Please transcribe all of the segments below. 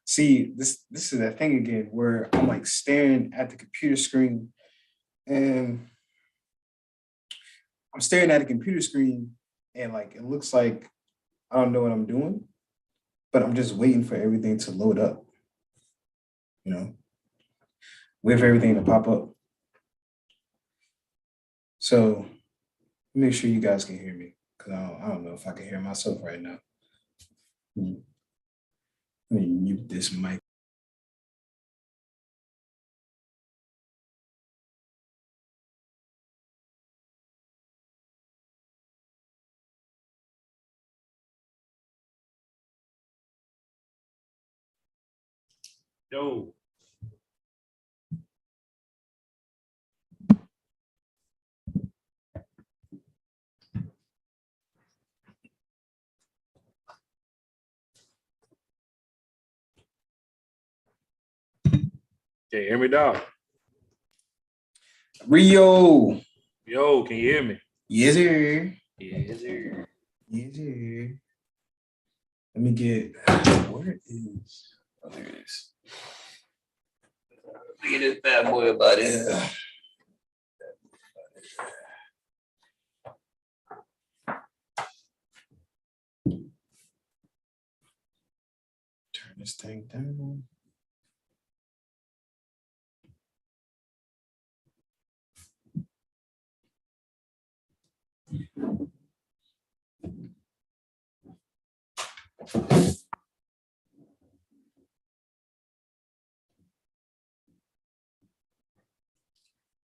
See, this is that thing again where I'm like staring at the computer screen and I'm staring at a computer screen and like it looks like I don't know what I'm doing, but I'm just waiting for everything to load up, you know, wait for everything to pop up. So make sure you guys can hear me because I don't know if I can hear myself right now. Let me mute this mic. Yo. Can you hear me, dog? Rio. Yo, can you hear me? Yes, sir. Yes, sir. Yes, sir. Let me get where is oh there it is. Look at this bad boy about it. Turn this thing down.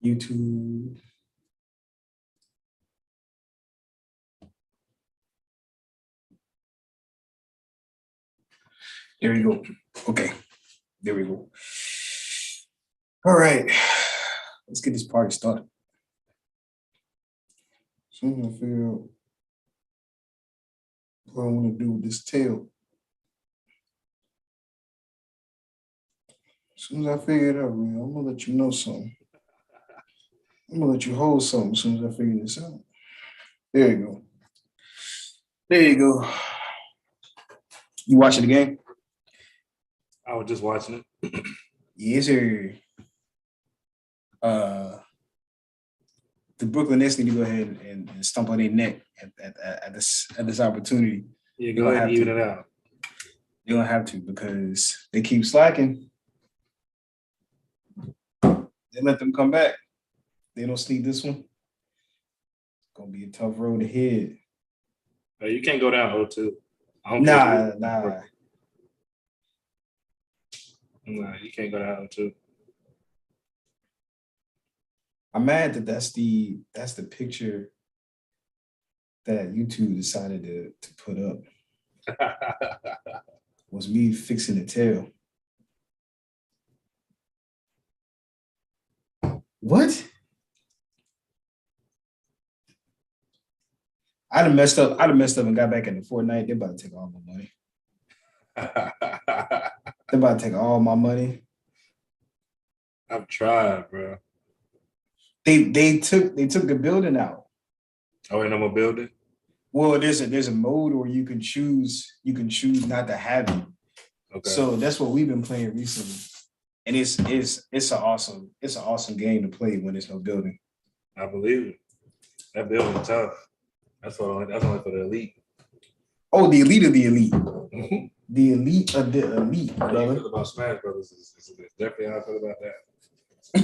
YouTube. There we go. Okay. There we go. All right. Let's get this party started. So I'm gonna figure out what I want to do with this tail. As soon as I figure it out, man, I'm gonna let you know something. I'm gonna let you hold something as soon as I figure this out. There you go. There you go. You watching the game? I was just watching it. Yes, sir. The Brooklyn Nets need to go ahead and stump on their neck at this opportunity. Yeah, go ahead and even it out. They're gonna have to because they keep slacking. They let them come back. They don't sneak this one. It's gonna be a tough road ahead. You can't go down 0-2. Nah. Nah, you can't go down 0-2. I'm mad that that's the picture that YouTube decided to put up. Was me fixing the tail. What? I'd have messed up and got back into Fortnite. They're about to take all my money. They're about to take all my money. I've tried, bro. They took the building out. Oh, ain't no more building? Well, there's a mode where you can choose not to have it. Okay. So that's what we've been playing recently. And it's an awesome game to play when there's no building. I believe it. That building's tough. That's only for the elite. Oh, the elite of the elite. The elite of the elite. How do you feel about Smash Brothers? Is definitely how I feel about that. I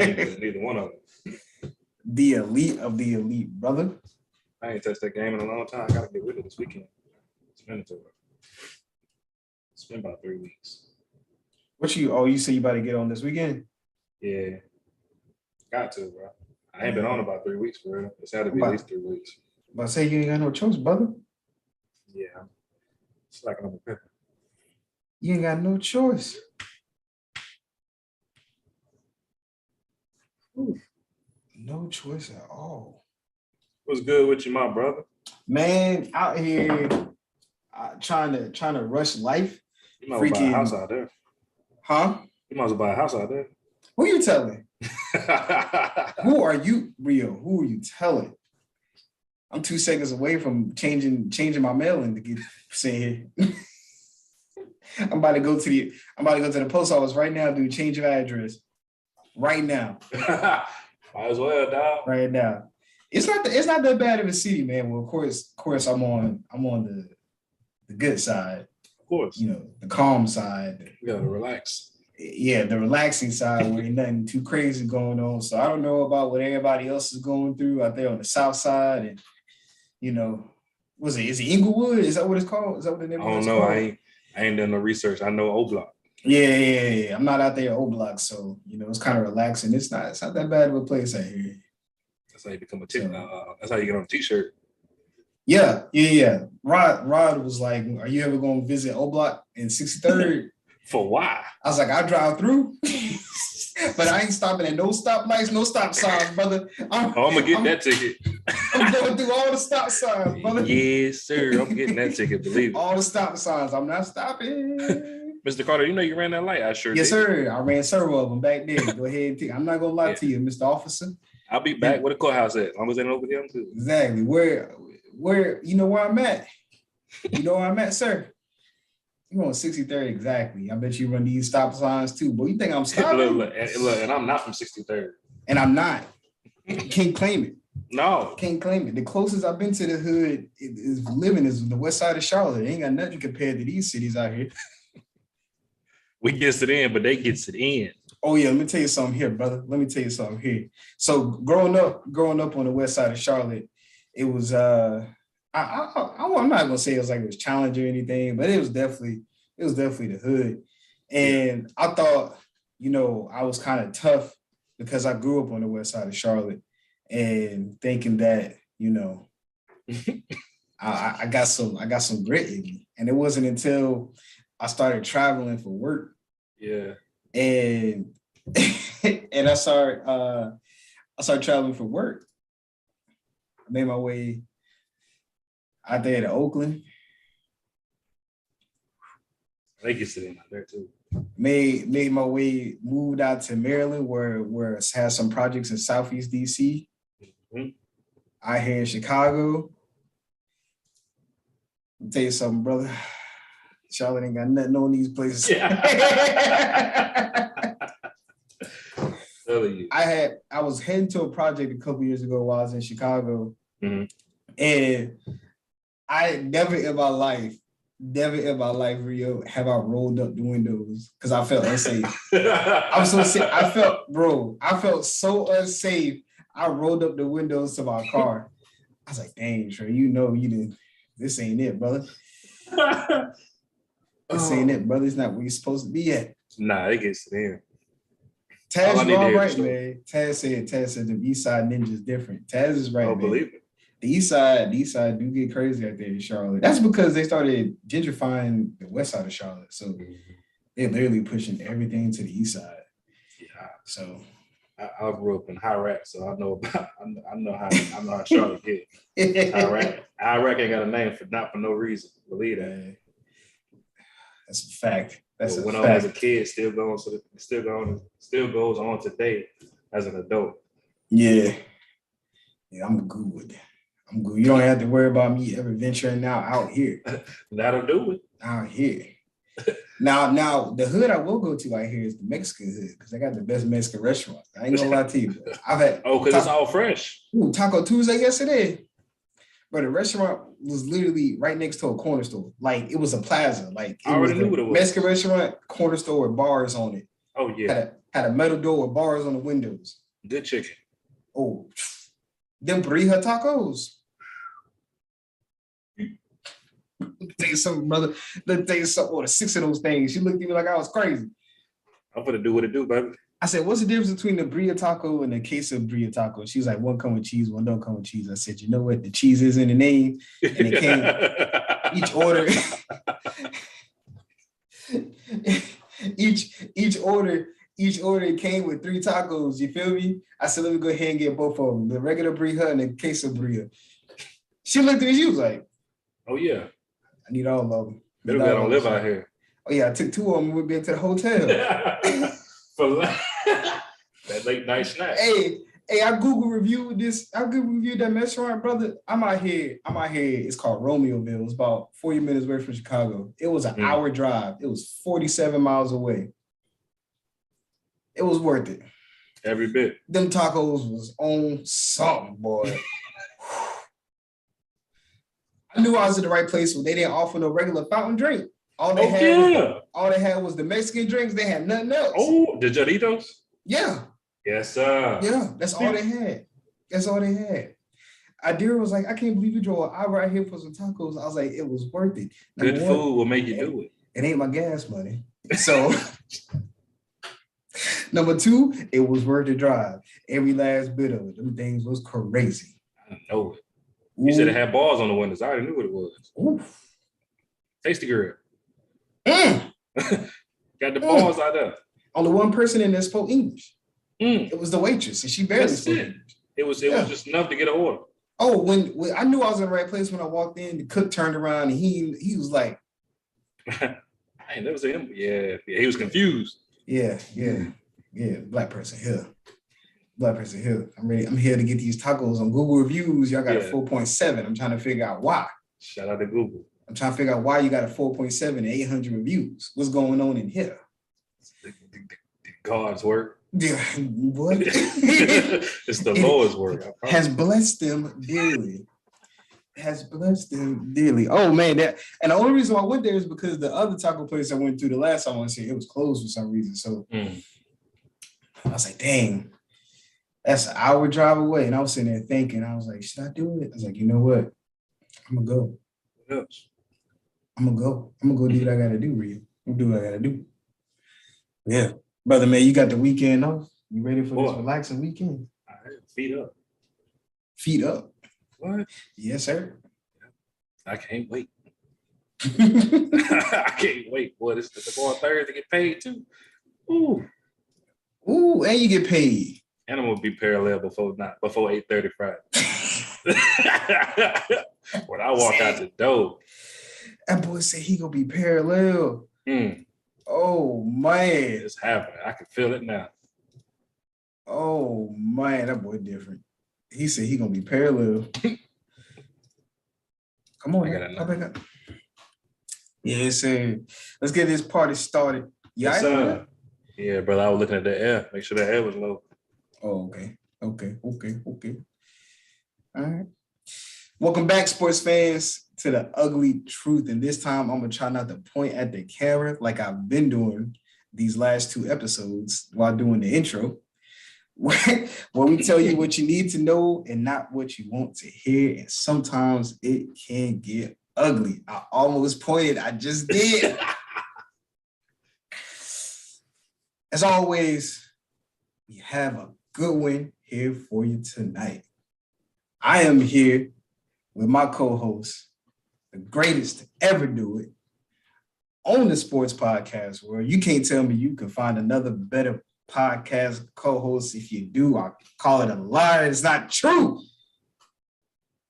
ain't neither one of them. The elite of the elite, brother. I ain't touched that game in a long time. I gotta get with it this weekend. It's been about 3 weeks. You say you about to get on this weekend? Yeah. Got to, bro. I ain't been on about 3 weeks, for real. It's had to be at least 3 weeks. But I say you ain't got no choice, brother. Yeah. It's like another pepper. You ain't got no choice. Oof. No choice at all. What's good with you, my brother? Man, out here trying to rush life. You might buy a house out there. Huh? You might as well buy a house out there. Who you telling? Who are you, Rio? Who are you telling? I'm 2 seconds away from changing my mailing to get sent here. I'm about to go to the post office right now, dude. Change of address. Right now. Might as well, dog. Right now. It's not that bad of a city, man. Well, of course I'm on the good side. Of course. You know, the calm side. You gotta relax. Yeah, the relaxing side where ain't nothing too crazy going on. So I don't know about what everybody else is going through out there on the south side. And you know, is it Inglewood? Is that what it's called? Is that what the name I don't know. I ain't done no research. I know O Block. Yeah. I'm not out there O Block, so you know it's kind of relaxing. It's not that bad of a place out here. That's how you become that's how you get on a t-shirt. Yeah. Rod was like, "Are you ever going to visit O Block in 63rd?" For why? I was like, "I drive through." But I ain't stopping at no stoplights, no stop signs, brother. I'm gonna get that ticket. I'm going through all the stop signs, brother. Yes, sir. I'm getting that ticket, believe it. All the stop signs. I'm not stopping. Mr. Carter, you know you ran that light. I sure yes, did. sir. I ran several of them back then. Go ahead and I'm not gonna lie to you, Mr. Officer. I'll be back where the courthouse at. As long as they know with them too. Exactly. Where you know where I'm at? You know where I'm at, sir? You on 63rd exactly. I bet you run these stop signs too. But you think I'm stopping? Look, and I'm not from 63rd. And I'm not. Can't claim it. No. Can't claim it. The closest I've been to the hood is the west side of Charlotte. It ain't got nothing compared to these cities out here. We gets it in, but they gets it in. Oh yeah, let me tell you something here, brother. Let me tell you something here. So growing up on the west side of Charlotte, it was I'm not gonna say it was challenging or anything, but it was definitely the hood. And I thought, you know, I was kind of tough because I grew up on the west side of Charlotte and thinking that, you know, I got some grit in me. And it wasn't until I started traveling for work. Yeah. And I started traveling for work. I made my way out there to Oakland. They get it in out there too. Made my way, moved out to Maryland where it has some projects in Southeast DC. Mm-hmm. I here in Chicago. I'll tell you something, brother. Charlotte ain't got nothing on these places. I was heading to a project a couple years ago while I was in Chicago. Mm-hmm. And I never in my life, Rio, have I rolled up the windows because I felt unsafe. I was so sick. I felt so unsafe. I rolled up the windows to my car. I was like, dang, Trey, you know you didn't. This ain't it, brother. This ain't it, brother. It's not where you're supposed to be at. Nah, it gets in. Taz, you all right, man. Taz said the East Side Ninja's different. Taz is right, man. Believe it. The East Side do get crazy out there in Charlotte. That's because they started gentrifying the West Side of Charlotte. So they're literally pushing everything to the East Side. Yeah. So I grew up in Iraq, so I know how Charlotte get. Iraq ain't got a name for no reason. Believe that. That's a fact. When I was a kid, still goes on today as an adult. Yeah, I'm good. You don't have to worry about me ever venturing out here. That'll do it. Out here. Now the hood I will go to out here is the Mexican hood because they got the best Mexican restaurants. I ain't gonna lie to you. I've had because it's all fresh. Taco Tuesday yesterday. But the restaurant was literally right next to a corner store. Like it was a plaza. Like I already knew what it was. Mexican restaurant, corner store with bars on it. Oh yeah. Had a metal door with bars on the windows. Good chicken. Oh, them burrito tacos. Let me tell you something, brother. Let me tell you something. Oh, the 6 of those things. She looked at me like I was crazy. I'm gonna do what it do, baby. I said, what's the difference between the burrito taco and the queso burrito taco? She was like, one come with cheese, one don't come with cheese. I said, you know what? The cheese is in the name. And it came each order. each order came with 3 tacos. You feel me? I said, let me go ahead and get both of them. The regular burrito and the queso burrito. She looked at me, she was like, oh yeah. I need all of them. Maybe I don't live out here. Oh yeah, I took 2 of them. We've been to the hotel. For that late night snack. Hey, I Google reviewed this. I Google reviewed that restaurant, brother. I'm out here. It's called Romeoville. It's about 40 minutes away from Chicago. It was an hour drive. It was 47 miles away. It was worth it. Every bit. Them tacos was on something, boy. I knew I was in the right place when they didn't offer no regular fountain drink. All they had was the Mexican drinks. They had nothing else. Oh, the Jarritos? Yeah. Yes, sir. Yeah, that's all they had. That's all they had. Adira was like, I can't believe you drove an hour out here for some tacos. I was like, it was worth it. Good food will make you do it. It ain't my gas money. So, number two, it was worth the drive. Every last bit of it. Them things was crazy. I know it. You said it had balls on the windows. I already knew what it was. Oof. Tasty girl. Got the balls out there. Only one person in there spoke English. It was the waitress, and she barely spoke English. It was just enough to get an order. Oh, when I knew I was in the right place when I walked in, the cook turned around and he was like, I ain't never seen him. Yeah, he was confused. Yeah. Black person here. I'm ready. I'm here to get these tacos on Google reviews. Y'all got a 4.7. I'm trying to figure out why. Shout out to Google. I'm trying to figure out why you got a 4.7 and 800 reviews. What's going on in here? God's work. Yeah, what? It's the Lord's work. Has blessed them dearly. Oh man, and the only reason why I went there is because the other taco place I went to the last time I went to, it was closed for some reason. So I was like, dang, that's an hour drive away. And I was sitting there thinking, I was like, should I do it? I was like, you know what? I'm gonna go. What else? I'm gonna go do what I gotta do, Rio. I'm gonna do what I gotta do. Yeah. Brother, man, you got the weekend off? You ready for this relaxing weekend? All right, feet up. Feet up? What? Yes, sir. I can't wait. I can't wait. Boy, this is going Thursday to get paid too. Ooh, and you get paid. And I'm gonna be parallel before 8:30 Friday. When I walk out the door. That boy said he gonna be parallel. Oh man, it's happening. I can feel it now. Oh man, that boy different. He said he gonna be parallel. Come on, man. Yeah, so let's get this party started. Yeah, yeah, brother. I was looking at the air. Make sure the air was low. Oh, okay. All right. Welcome back, sports fans, to the ugly truth. And this time I'm gonna try not to point at the camera like I've been doing these last two episodes while doing the intro, where we tell you what you need to know and not what you want to hear. And sometimes it can get ugly. I almost pointed, I just did. As always, we have a good one here for you tonight. I am here with my co-host, the greatest to ever do it on the sports podcast world. You can't tell me you can find another better podcast co-host. If you do, I'll call it a lie. It's not true.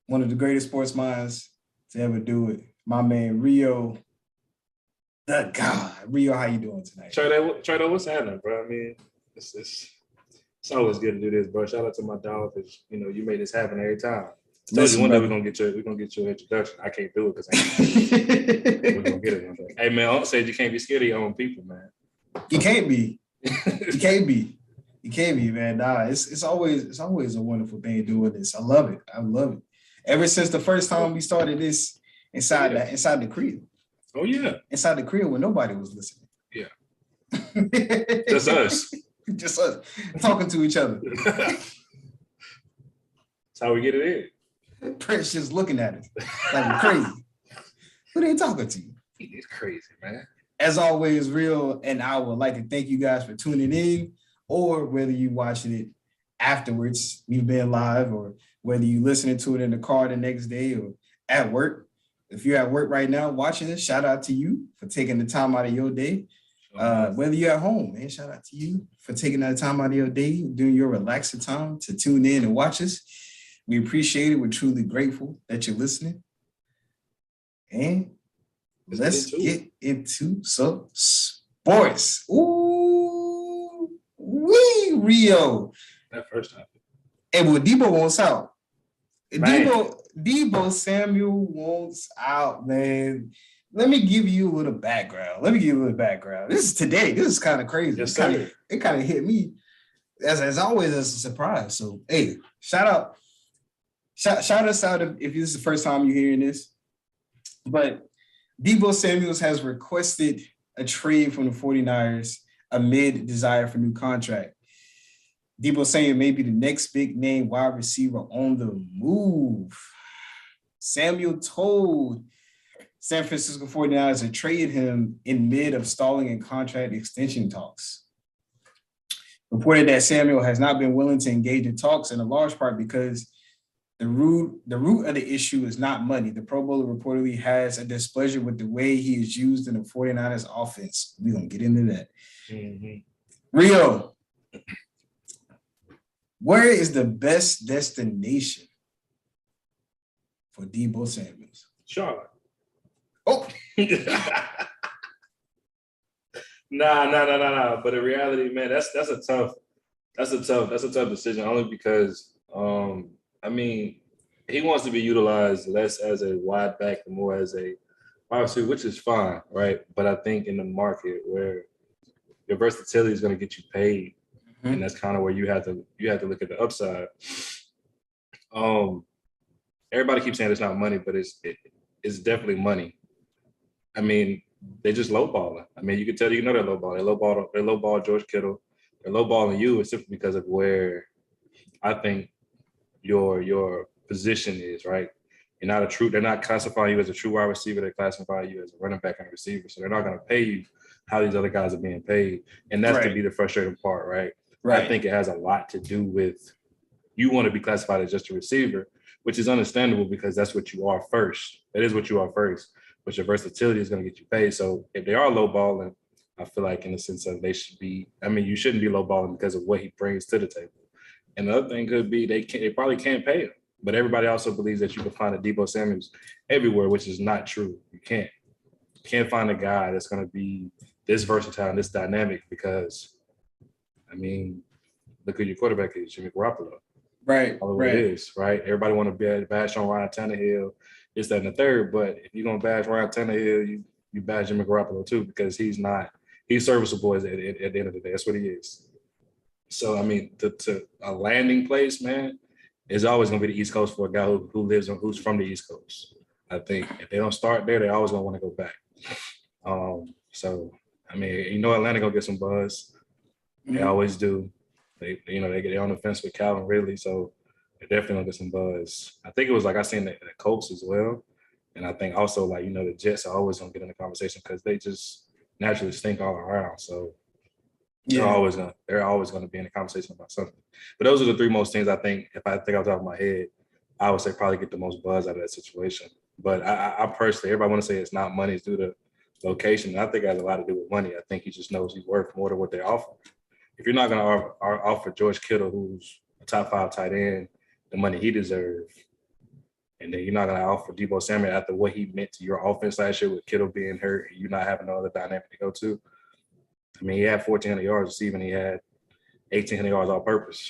One of the greatest sports minds to ever do it. My man, Rio, the God. Rio, how you doing tonight? Trey, what's happening, bro? I mean, it's always good to do this, bro. Shout out to my dog because you made this happen every time. I told you one day we're gonna get your introduction. I can't do it because we're gonna get it one day. Hey man, Unc said you can't be scared of your own people, man. You can't be. You can't be, man. Nah, it's always a wonderful thing doing this. I love it. Ever since the first time we started this inside the crib. Oh yeah. Inside the crib when nobody was listening. Yeah. Just us. Just us talking to each other. That's how we get it in. Prince just looking at us like we're crazy. Who they talking to? He's crazy, man. As always, Real and I would like to thank you guys for tuning in, or whether you watching it afterwards, we've been live, or whether you listening to it in the car the next day or at work. If you're at work right now watching this, shout out to you for taking the time out of your day. Whether you're at home, man, shout out to you for taking that time out of your day, doing your relaxing time to tune in and watch us. We appreciate it. We're truly grateful that you're listening. And let's get into some sports. Ooh, Rio. That first topic. And what Debo wants out. Man. Debo Samuel wants out, man. Let me give you a little background. This is today. This is kind of crazy. Yes, sir. It kind of hit me as always as a surprise. So hey, shout us out if this is the first time you're hearing this. But Debo Samuels has requested a trade from the 49ers amid desire for new contract. Debo saying maybe the next big name wide receiver on the move. Samuel told San Francisco 49ers to trade him in mid of stalling in contract extension talks. Reported that Samuel has not been willing to engage in talks in a large part because the root of the issue is not money. The Pro Bowler reportedly has a displeasure with the way he is used in the 49ers offense. We're going to get into that. Mm-hmm. Rio, where is the best destination for Debo Samuels? Charlotte. Oh. Nah. But in reality, man, that's a tough decision only because I mean, he wants to be utilized less as a wide back and more as a wide receiver, which is fine, right? But I think in the market where your versatility is going to get you paid, and that's kind of where you have to look at the upside. Everybody keeps saying it's not money, but it's definitely money. I mean, they just lowballing. I mean, you can tell, they're lowballing. They lowball George Kittle. They're lowballing you simply because of where I think your position is, right? They're not classifying you as a true wide receiver. They're classifying you as a running back and a receiver. So they're not going to pay you how these other guys are being paid. And that's to be the frustrating part, right? I think it has a lot to do with you want to be classified as just a receiver, which is understandable because that's what you are first. That is what you are first. But your versatility is going to get you paid. So if they are lowballing, I feel like in the sense of they should be, I mean, you shouldn't be lowballing because of what he brings to the table. And the other thing could be they probably can't pay him. But everybody also believes that you can find a Debo Samuels everywhere, which is not true. You can't find a guy that's going to be this versatile and this dynamic because, I mean, look who your quarterback is, Jimmy Garoppolo. Right. All it is, right? Everybody want to bash on Ryan Tannehill, this, that, and the third. But if you're going to bash Ryan Tannehill, you bash Jimmy Garoppolo too because he's serviceable at the end of the day. That's what he is. So, I mean, to a landing place, man, is always going to be the East Coast for a guy who's from the East Coast. I think if they don't start there, they're always going to want to go back. So, I mean, Atlanta going to get some buzz. They always do. They get on the fence with Calvin Ridley, so they're definitely going to get some buzz. I think it was I seen the Colts as well. And I think also, the Jets are always going to get in the conversation because they just naturally stink all around. So, they're always gonna be in a conversation about something. But those are the three most things I think. If I think off the top of my head, I would say probably get the most buzz out of that situation. But I personally, everybody want to say it's not money, it's due to location. And I think it has a lot to do with money. I think he just knows he's worth more than what they offer. If you're not gonna offer George Kittle, who's a top 5 tight end, the money he deserves, and then you're not gonna offer Debo Samuel after what he meant to your offense last year with Kittle being hurt and you not having no other dynamic to go to. I mean, he had 1,400 yards receiving. He had 1,800 yards all purpose.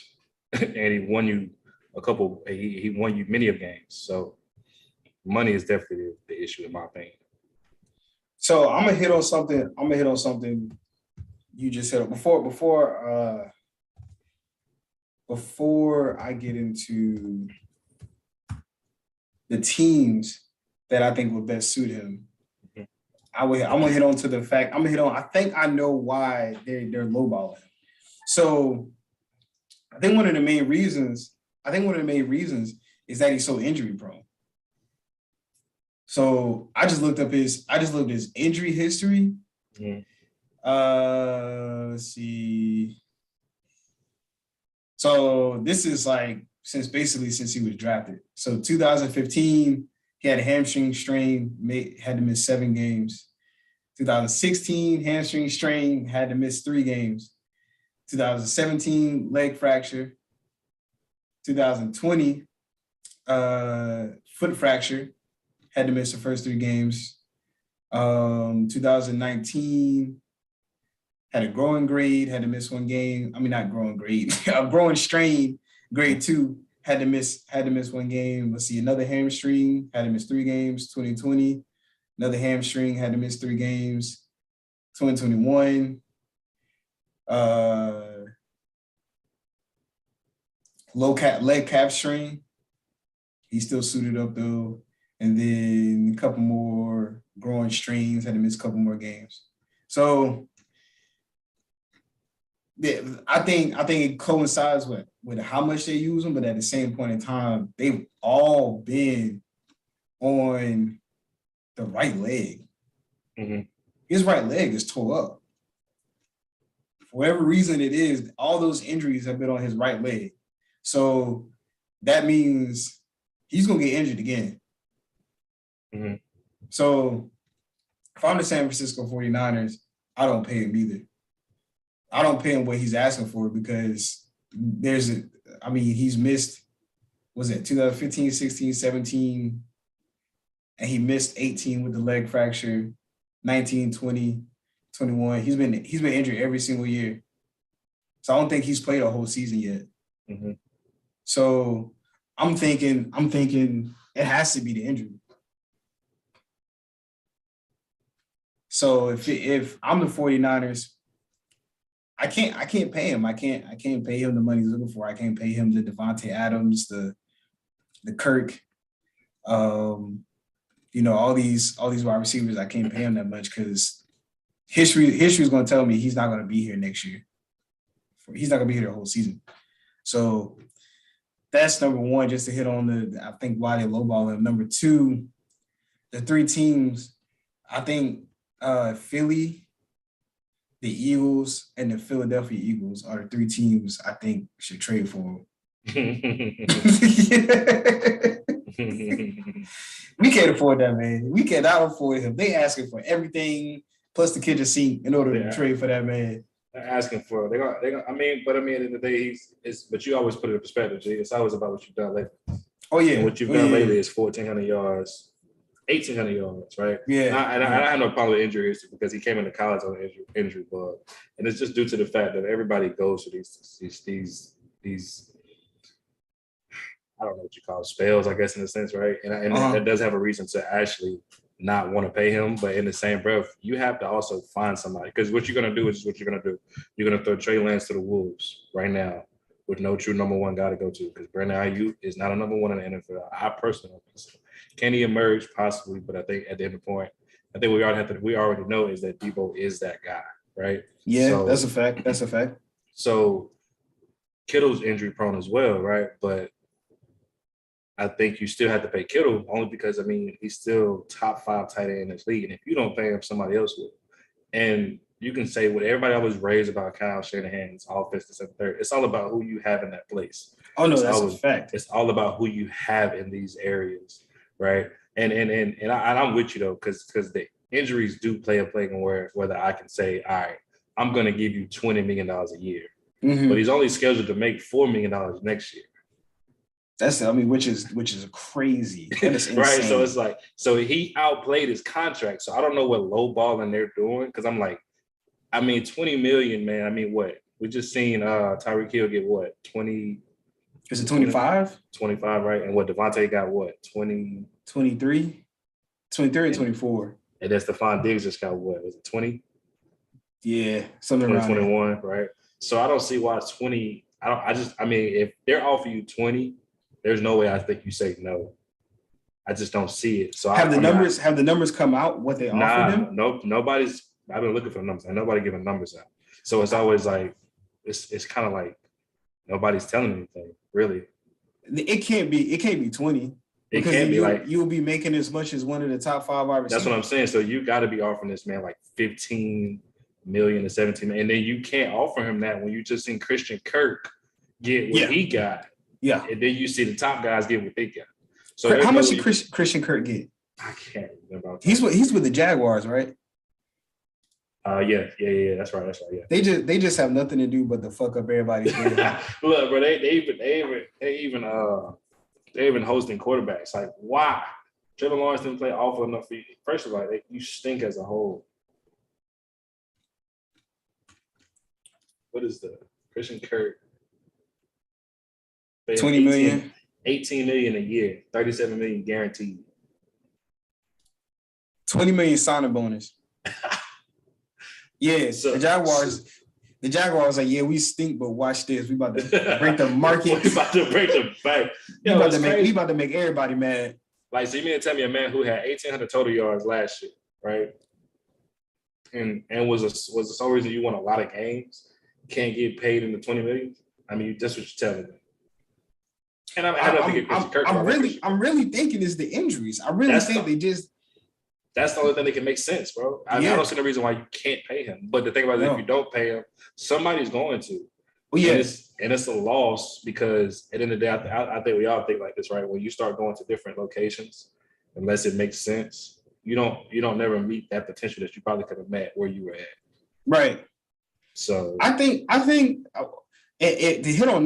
And he won you he won you many of games. So money is definitely the issue in my opinion. So I'm going to hit on something you just said before I get into the teams that I think would best suit him. I'm gonna hit on to the fact. I think I know why they're lowballing. So I think one of the main reasons is that he's so injury prone. So I just looked up his injury history. Let's see. So this is since he was drafted. So 2015, he had a hamstring strain, had to miss 7 games. 2016, hamstring strain, had to miss 3 games. 2017, leg fracture. 2020, foot fracture, had to miss the first 3 games. 2019, had a growing grade, had to miss 1 game. I mean, not growing grade, a growing strain, Grade 2 had to miss one game. Let's see, another hamstring, had to miss 3 games, 2020. Another hamstring, had to miss 3 games, 2021. Leg calf strain. He's still suited up though. And then a couple more growing strains, had to miss a couple more games. So yeah, I think it coincides with how much they use them, but at the same point in time, they've all been on the right leg. Mm-hmm. His right leg is tore up. For whatever reason it is, all those injuries have been on his right leg. So that means he's going to get injured again. Mm-hmm. So if I'm the San Francisco 49ers, I don't pay him either. I don't pay him what he's asking for because he's missed, was it 2015, 16, 17, and he missed 18 with the leg fracture, 19, 20, 21. He's been injured every single year. So I don't think he's played a whole season yet. Mm-hmm. So I'm thinking it has to be the injury. So if I'm the 49ers, I can't pay him. I can't pay him the money he's looking for. I can't pay him the Devontae Adams, the Kirk, all these wide receivers. I can't pay him that much because history is going to tell me he's not going to be here next year. He's not going to be here the whole season. So that's number one, just to hit on I think why they lowball him. Number two, the 3 teams, I think Philly, the Eagles, and the Philadelphia Eagles are the 3 teams I think should trade for him. We can't afford that, man. We cannot afford him. They asking for everything plus the kitchen sink in order to trade for that man. They're asking for they're gonna. At the end of the day, but you always put it in perspective. G. It's always about what you've done lately. Oh yeah, and what you've done lately is 1,400 yards. 1,800 yards, right? Yeah. I have no problem with injury history because he came into college on an injury bug. And it's just due to the fact that everybody goes through these I don't know what you call it, spells, I guess, in a sense, right? And that does have a reason to actually not want to pay him. But in the same breath, you have to also find somebody. Because what you're going to do is what you're going to do. You're going to throw Trey Lance to the Wolves right now with no true number one guy to go to. Because Brandon Ayuk is not a number one in the NFL. I personally don't think so. Can he emerge? Possibly. But I think at the end of the point, I think we already know is that Debo is that guy, right? Yeah, so, that's a fact. That's a fact. So Kittle's injury prone as well, right? But I think you still have to pay Kittle only because, he's still top 5 tight end in this league. And if you don't pay him, somebody else will. And you can say what everybody always raised about Kyle Shanahan's offense to 7-3. It's all about who you have in that place. Oh, no, that's a fact. It's all about who you have in these areas, right? And I'm with you, though, because the injuries do play a play on whether I can say, all right, I'm going to give you $20 million a year. Mm-hmm. But he's only scheduled to make $4 million next year. That's which is crazy. That is insane. Right. So it's like, he outplayed his contract. So I don't know what low balling they're doing. Because I'm like, $20 million, man. What? We just seen Tyreek Hill get what? 20. Is it 25? 25, right? And what Devontae got what? 20. 23? 23 and 24. And then Stephon Diggs just got what? Was it 20? Yeah, something 2021, right? So I don't see why 20. If they're offering you 20, there's no way I think you say no. I just don't see it. So have the numbers come out what they offered him? Nope. Nobody's. I've been looking for the numbers and nobody giving numbers out. So it's always like it's kind of like nobody's telling anything really. It can't be 20. It can't be like you'll be making as much as one of the top 5 wide receivers. That's what I'm saying. So you got to be offering this man like 15 million to 17 million, and then you can't offer him that when you just seen Christian Kirk get what he got. Yeah, and then you see the top guys get what they got. So how much did Christian Kirk get? I can't remember. He's with the Jaguars, right? Yeah. That's right. Yeah. They just have nothing to do but to fuck up everybody's game. Look, bro, they even hosting quarterbacks. Like, why? Trevor Lawrence didn't play awful enough for you. First of all, you stink as a whole. What is the Christian Kirk? $20 million. 18 million a year, 37 million guaranteed. 20 million signing bonus. Yeah, so, the Jaguars like, yeah, we stink, but watch this. We about to break the market. We about to break the bank. We about to make everybody mad. Like, so you mean to tell me a man who had 1,800 total yards last year, right? And was the sole reason you won a lot of games can't get paid in the 20 million? I mean, that's what you're telling me. And I'm really thinking it's the injuries. I really think they just. That's the only thing that can make sense, bro. I don't see no reason why you can't pay him. But the thing about it is, if you don't pay him, somebody's going to. Well, yeah. And it's a loss because at the end of the day, I think we all think like this, right? When you start going to different locations, unless it makes sense, you don't never meet that potential that you probably could have met where you were at. Right. So I think to hit on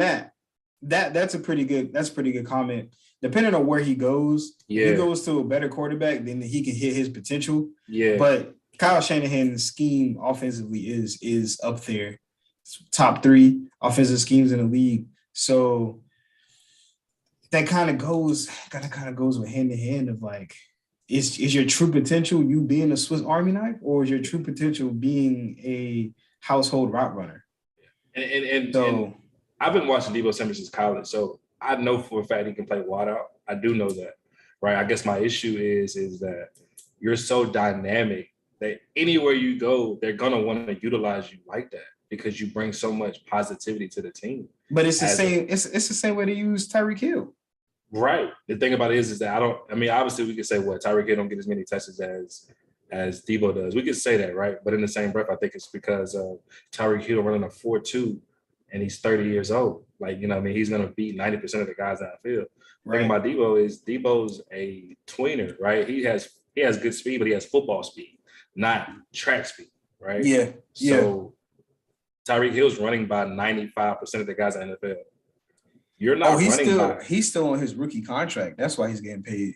that's a pretty good comment. Depending on where he goes, if he goes to a better quarterback, then he can hit his potential. Yeah. But Kyle Shanahan's scheme offensively is up there. Top 3 offensive schemes in the league. So that kind of goes with hand in hand of like, is your true potential you being a Swiss Army knife, or is your true potential being a household route runner? And I've been watching Deebo Samuel since college, so I know for a fact he can play wide out. I do know that, right? I guess my issue is that you're so dynamic that anywhere you go, they're gonna want to utilize you like that because you bring so much positivity to the team. But it's the same. It's the same way to use Tyreek Hill. Right. The thing about it is that obviously we could say Tyreek Hill don't get as many touches as Deebo does. We could say that, right? But in the same breath, I think it's because Tyreek Hill running a 4.2 and he's 30 years old. Like, you know what I mean? He's going to beat 90% of the guys out the field. The thing about Deebo is Deebo's a tweener, right? He has good speed, but he has football speed, not track speed, right? Yeah. So Tyreek Hill's running by 95% of the guys in the NFL. You're not he's still on his rookie contract. That's why he's getting paid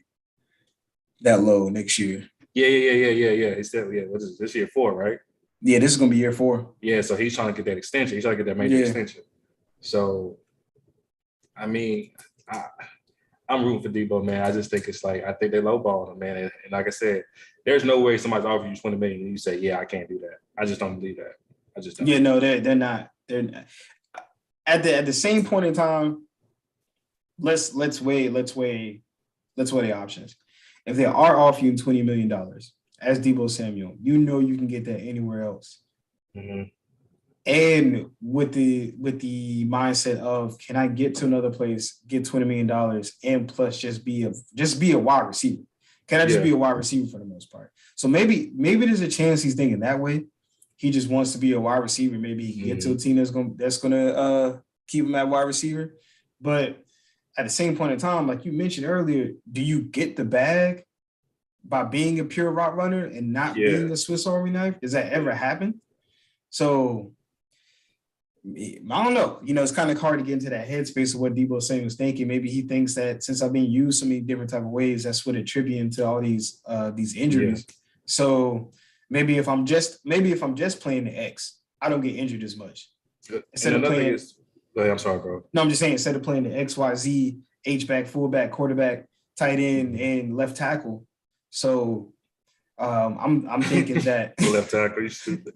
that low next year. Yeah. He's still, what is this year 4, right? Yeah, this is gonna be year 4. Yeah, so he's trying to get that extension. He's trying to get that major extension. So, I mean, I'm rooting for Deebo, man. I just think it's like, I think they lowballed him, man. And like I said, there's no way somebody's offering you $20 million and you say, yeah, I can't do that. I just don't believe that. I just don't. Yeah, no, they're not. They're not. At the same point in time, let's weigh the options. If they are offering you $20 million as Deebo Samuel, you know you can get that anywhere else. Mm-hmm. And with the mindset of, can I get to another place, get $20 million, and plus just be a wide receiver? Can I just be a wide receiver for the most part? So maybe there's a chance he's thinking that way. He just wants to be a wide receiver. Maybe he can get to a team that's gonna keep him at wide receiver. But at the same point in time, like you mentioned earlier, do you get the bag by being a pure route runner and not being a Swiss Army knife? Does that ever happen? So I don't know. You know, it's kind of hard to get into that headspace of what Deebo Samuel was thinking. Maybe he thinks that since I've been used so many different type of ways, that's what attributing to all these injuries. Yeah. So maybe if I'm just playing the X, I don't get injured as much. Instead of playing, I'm sorry, bro. No, I'm just saying instead of playing the XYZ, H-back, fullback, quarterback, tight end, and left tackle. So I'm thinking that left tackle, you stupid.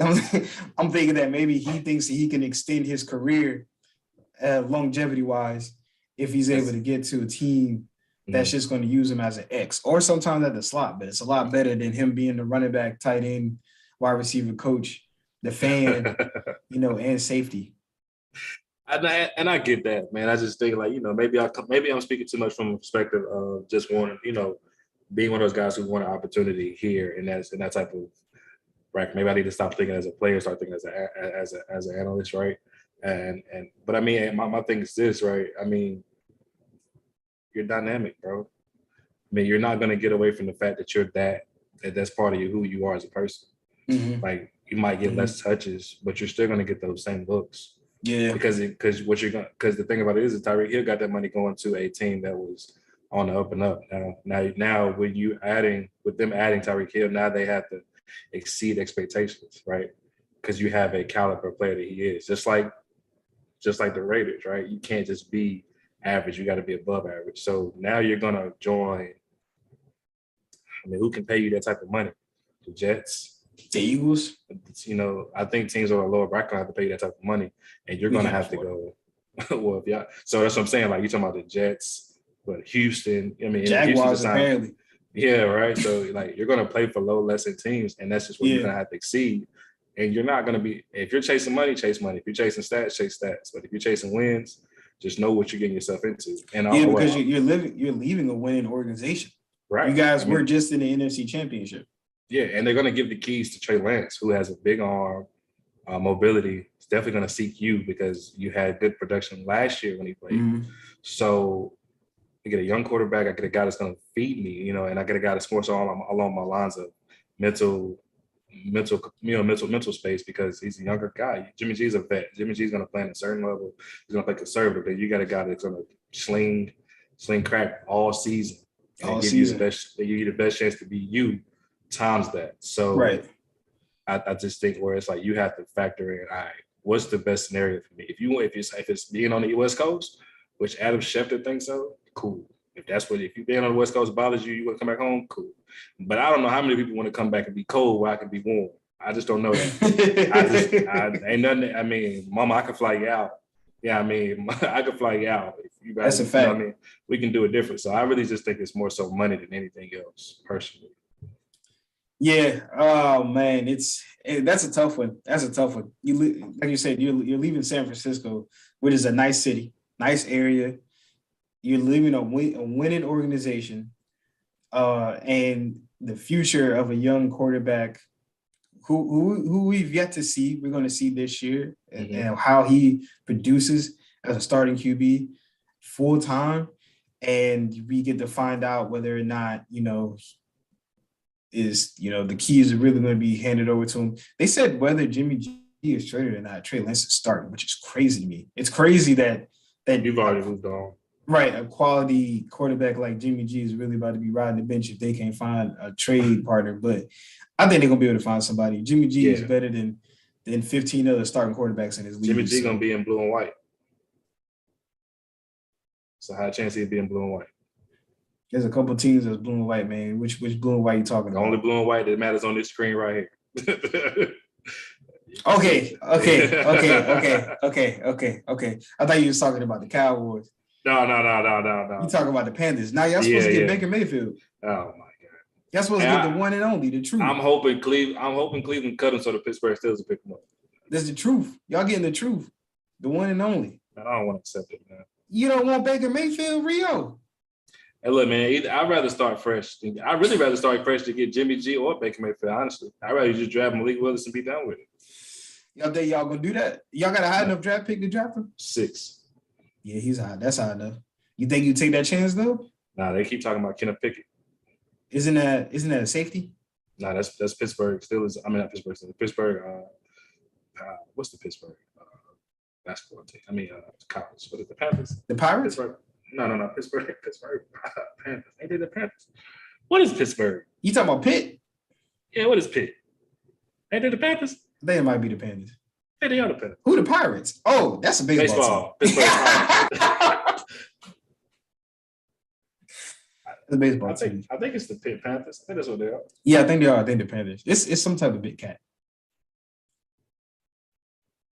I'm thinking that maybe he thinks he can extend his career longevity wise if he's able to get to a team that's just going to use him as an X or sometimes at the slot. But it's a lot better than him being the running back, tight end, wide receiver coach, the fan, and safety. And I get that, man. I just think like, maybe I'm speaking too much from a perspective of just wanting, being one of those guys who want an opportunity here and that type of right. Maybe I need to stop thinking as a player, start thinking as an analyst, right? But I mean, my thing is this, right? I mean, you're dynamic, bro. I mean, you're not gonna get away from the fact that that's part of who you are as a person. Mm-hmm. Like you might get less touches, but you're still gonna get those same looks. Yeah. Because the thing about it is that Tyreek Hill got that money going to a team that was on the up and up. Now with them adding Tyreek Hill, now they have to exceed expectations, right? Because you have a caliber player that he is. Just like the Raiders, right? You can't just be average. You got to be above average. So now you're gonna join. I mean, who can pay you that type of money? The Jets, the Eagles. I think teams on a lower bracket have to pay you that type of money, and you're We gonna can't have to afford go. Well, if y'all, so that's what I'm saying. Like you're talking about the Jets, but Houston. I mean, Jaguars Houston's a time. apparently. Yeah, right. So like you're gonna play for low lesson teams, and that's just where you're gonna have to exceed. And you're not gonna be if you're chasing money, chase money. If you're chasing stats, chase stats. But if you're chasing wins, just know what you're getting yourself into. And because you're leaving a winning organization. Right. You guys were just in the NFC Championship. Yeah, and they're gonna give the keys to Trey Lance, who has a big arm, mobility. It's definitely gonna seek you because you had good production last year when he played. Mm-hmm. So I get a young quarterback. I get a guy that's going to feed me, and I get a guy that scores along my lines of mental space because he's a younger guy. Jimmy G's a vet. Jimmy G's going to play at a certain level. He's going to play conservative. But you got a guy that's going to sling crack all season. And give you the best chance to be you times that. So right. I just think where it's like you have to factor in, all right, what's the best scenario for me? If it's being on the West Coast, which Adam Schefter thinks so, cool. If you being on the West Coast bothers you, you want to come back home, cool. But I don't know how many people want to come back and be cold where I can be warm. I just don't know that. Ain't nothing. I mean, Mama, I can fly you out. Yeah, I mean, I can fly you out. If you guys, that's a fact. I mean, we can do it different. So I really just think it's more so money than anything else, personally. Yeah. Oh man, that's a tough one. That's a tough one. Like you said, you're leaving San Francisco, which is a nice city, nice area. You're leaving a winning organization, and the future of a young quarterback who we've yet to see. We're going to see this year and how he produces as a starting QB full time, and we get to find out whether or not the keys are really going to be handed over to him. They said whether Jimmy G is traded or not, Trey Lance is starting, which is crazy to me. It's crazy that you've already moved on. Right, a quality quarterback like Jimmy G is really about to be riding the bench if they can't find a trade partner. But I think they're gonna be able to find somebody. Jimmy G is better than 15 other starting quarterbacks in his league. Jimmy G gonna be in blue and white. So high chance he'd be in blue and white. There's a couple teams that's blue and white, man. Which blue and white you talking about? The only blue and white that matters on this screen right here. Okay. I thought you was talking about the Cowboys. No. You talking about the Panthers. Now y'all supposed to get Baker Mayfield. Oh my God. Y'all supposed to get the one and only, the truth. I'm hoping Cleveland cut him so the Pittsburgh Steelers will pick him up. That's the truth. Y'all getting the truth. The one and only. Man, I don't want to accept it, man. You don't want Baker Mayfield, Rio? Hey, look, man, I'd rather start fresh. I'd really rather start fresh to get Jimmy G or Baker Mayfield, honestly. I'd rather just draft Malik Willis and be done with it. Y'all think y'all gonna do that? Y'all got a high enough draft pick to draft him? 6. Yeah, he's high. That's high enough. You think you take that chance though? Nah, they keep talking about Kenneth Pickett. Isn't that a safety? Nah, that's Pittsburgh. Steelers. I mean, not Pittsburgh. Pittsburgh. What's the Pittsburgh basketball team? I mean, college. What is the Panthers? The Pirates? Pittsburgh. No. Pittsburgh. Panthers. Ain't they the Panthers? What is Pittsburgh? You talking about Pitt? Yeah, what is Pitt? Ain't they the Panthers? They might be the Panthers. Hey, they are the Panthers. Who the Pirates? Oh, that's a baseball. Pittsburgh Pirates. The baseball team. I think it's the Pitt Panthers. I think that's what they are. Yeah, I think they are. I think the Panthers. It's some type of big cat.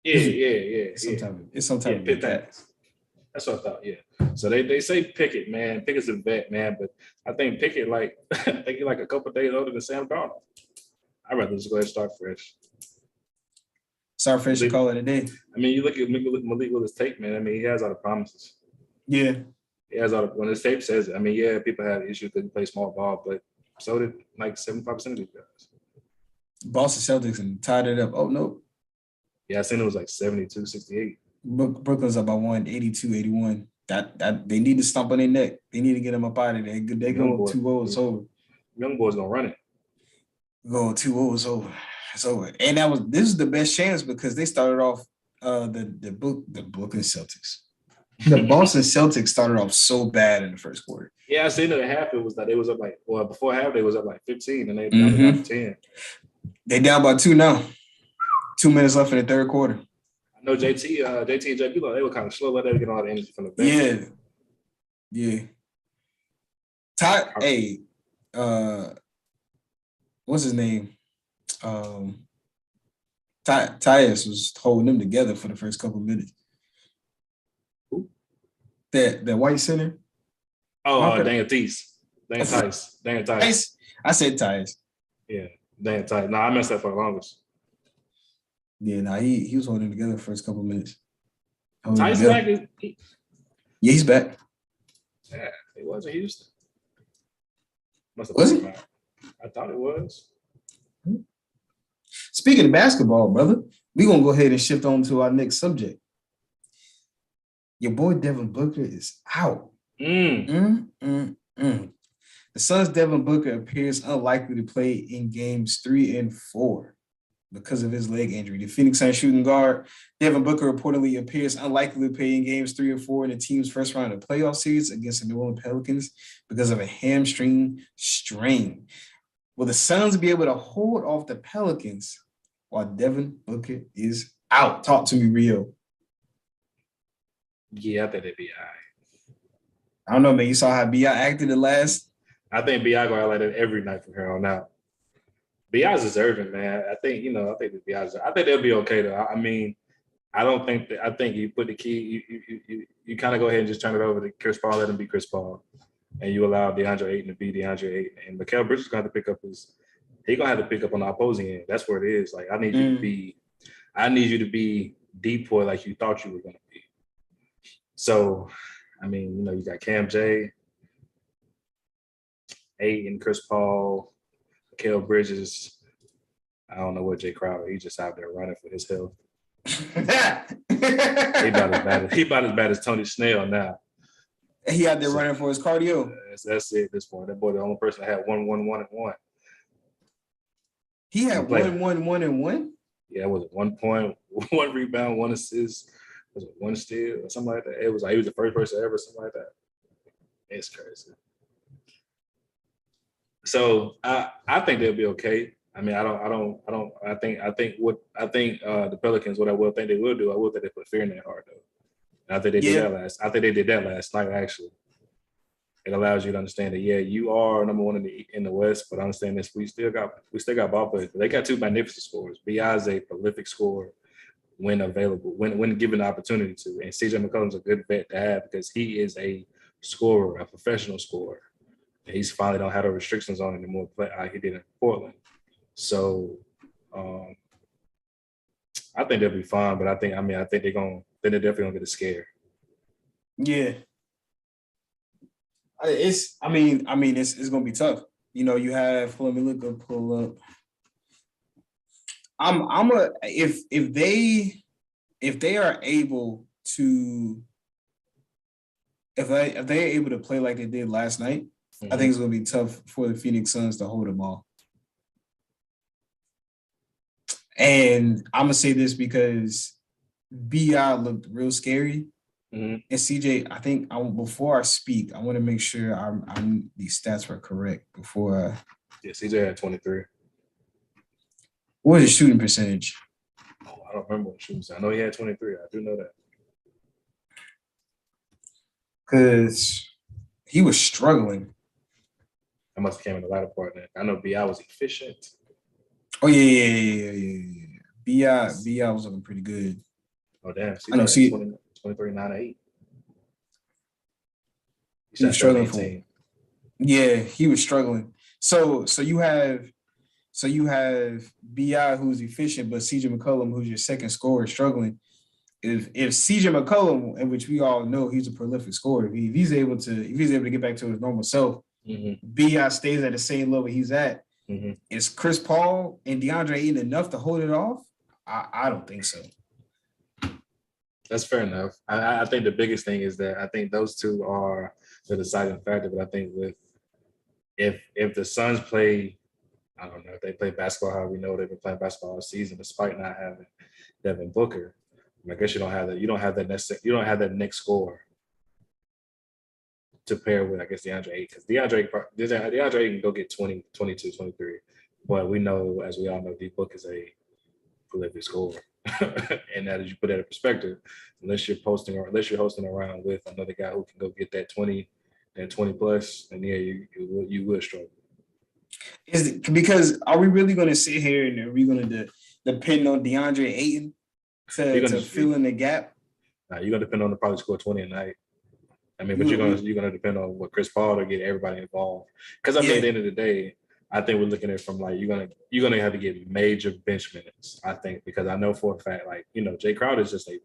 Yeah. It's some type of big cat. That's what I thought. Yeah. So they say Pickett, man. Pickett's a vet, man. But I think Pickett like a couple of days older than Sam Darnold. I'd rather just go ahead and start fresh. Start fresh and call it a day. I mean, you look at Malik Willis' tape, man. I mean, he has all the promises. Yeah. He has all the, when his tape says it. I mean, yeah, people had issues couldn't play small ball, but so did like 75% of these guys. Boston Celtics and tied it up. Oh, no. Yeah, I seen it was like 72-68. Brooklyn's up by 82-81. That they need to stomp on their neck. They need to get them up out of there. They go 2-0, it's over. Young boys gonna run it. Go 2-0, it's over. It's over. And this is the best chance because they started off the Brooklyn Celtics. The Boston Celtics started off so bad in the first quarter. Yeah, I seen at half it was that they was up before half they was up like 15 and they down to 10. They down by 2 now. 2 minutes left in the third quarter. I know JT and JP, they were kind of slow, but they get all the energy from the bench. Yeah, Yeah. Ty, hey, what's his name? Tyus was holding them together for the first couple of minutes. Who? That white center. Oh, Daniel Tice. Daniel Tice. I said Tyus. Yeah, Daniel Tice. No, I messed that for the longest. Yeah, he was holding together the first couple of minutes. Tice back yeah, he's back. Yeah, he was in Houston. Was he? I thought it was. Speaking of basketball, brother, we're gonna go ahead and shift on to our next subject. Your boy Devin Booker is out. The Suns' Devin Booker appears unlikely to play in games 3 and 4 because of his leg injury. The Phoenix Suns shooting guard Devin Booker reportedly appears unlikely to play in games 3 and 4 in the team's first round of playoff series against the New Orleans Pelicans because of a hamstring strain. Will the Suns be able to hold off the Pelicans while Devin Booker is out? Talk to me, Rio. Yeah, I think they'd be all right. I don't know, man. You saw how B.I. acted the last. I think B.I. going to like that every night from here on out. B.I.'s deserving, man. I think they'll be okay, though. I mean, I don't think that. I think you put the key. You kind of go ahead and just turn it over to Chris Paul. Let him be Chris Paul, and you allow DeAndre Ayton to be DeAndre Ayton. And Mikal Bridges going to have to pick up He gonna have to pick up on the opposing end. That's where it is. Like I need you to be decoy like you thought you were gonna be. So, I mean, you got Cam J, Ayton, Chris Paul, Mikal Bridges. I don't know what Jay Crowder. He's just out there running for his health. He about as bad as Tony Snell now. He out there running for his cardio. That's it at this point. That boy, the only person that had 1-1-1-1. He had 1-1-1-1? Yeah, was it 1 point, 1 rebound, 1 assist? Was it 1 steal or something like that? It was like he was the first person ever, something like that. It's crazy. So I think they'll be okay. I mean, I think the Pelicans, what I will think they will do, I will think they put fear in their heart though. And I think they did that last. I think they did that last night actually. It allows you to understand that you are number one in the West, but understand this, we still got ball players. They got 2 magnificent scorers. B.I. is a prolific scorer when available, when given the opportunity to. And CJ McCollum's a good vet to have because he is a scorer, a professional scorer. And he's finally don't have the restrictions on anymore like he did in Portland. So I think they'll be fine, but I think they're definitely gonna get a scare. Yeah. It's gonna be tough. You have let me pull up. If they're able to play like they did last night, I think it's gonna be tough for the Phoenix Suns to hold them all. And I'm gonna say this because B.I. looked real scary. And CJ, I think before I speak, I want to make sure these stats were correct before. CJ had 23. What is his shooting percentage? Oh, I don't remember what shooting. I know he had 23. I do know that. Because he was struggling. That must have came in the latter part. I know B.I. was efficient. Oh yeah. B.I. was looking pretty good. Oh damn! I know. 23, 9, 8. He was struggling for. Yeah, he was struggling. So you have B.I. who's efficient, but CJ McCollum, who's your second scorer, struggling. If CJ McCollum, in which we all know he's a prolific scorer, if he's able to get back to his normal self, B.I. stays at the same level he's at. Is Chris Paul and DeAndre Ayton enough to hold it off? I don't think so. That's fair enough. I think the biggest thing is that I think those two are the deciding factor. But I think if the Suns play, I don't know, if they play basketball how we know they've been playing basketball all season, despite not having Devin Booker, I guess you don't have that next scorer to pair with, I guess, DeAndre Ayton. Because DeAndre Ayton can go get 20, 22, 23. But we know, as we all know, D Book is a prolific scorer. And that, as you put that in perspective, unless you're hosting around with another guy who can go get that 20, that 20 plus, and yeah, you would struggle. Because are we really going to sit here and are we going to depend on DeAndre Ayton to fill in the gap? You're gonna depend on the probably score 20 a night. I mean, but you're gonna depend on what Chris Paul to get everybody involved. Because I mean, at the end of the day, I think we're looking at it from like you're gonna have to get major bench minutes. I think because I know for a fact, like Jay Crowder is just a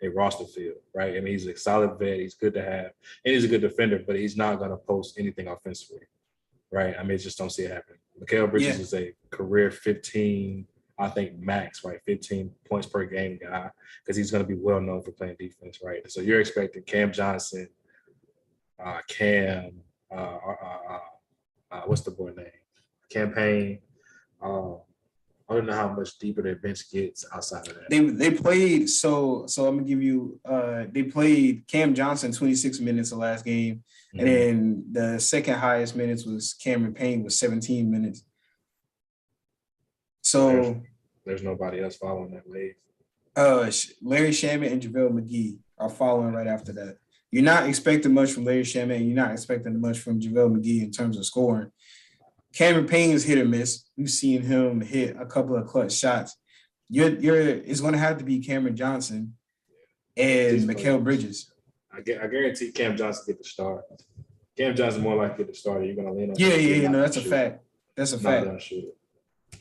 roster field, right? I mean, he's a solid vet. He's good to have, and he's a good defender, but he's not gonna post anything offensively, right? I mean, just don't see it happening. Mikal Bridges is a career 15. I think max, right, 15 points per game guy, because he's going to be well known for playing defense, right? So you're expecting Cam Johnson, what's the boy name? Campaign. I don't know how much deeper their bench gets outside of that. They played so I'm gonna give you they played Cam Johnson 26 minutes the last game, and then the second highest minutes was Cameron Payne with 17 minutes. So there's nobody else following that wave. Larry Shamet and JaVale McGee are following right after that. You're not expecting much from Larry Shamet, and you're not expecting much from JaVale McGee in terms of scoring. Cameron Payne is hit or miss. We've seen him hit a couple of clutch shots. It's going to have to be Cameron Johnson and Mikal Bridges. I guarantee Cam Johnson get the start. Cam Johnson more likely to get the start. You're going to lean on. Yeah. No, that's a fact. That's a fact.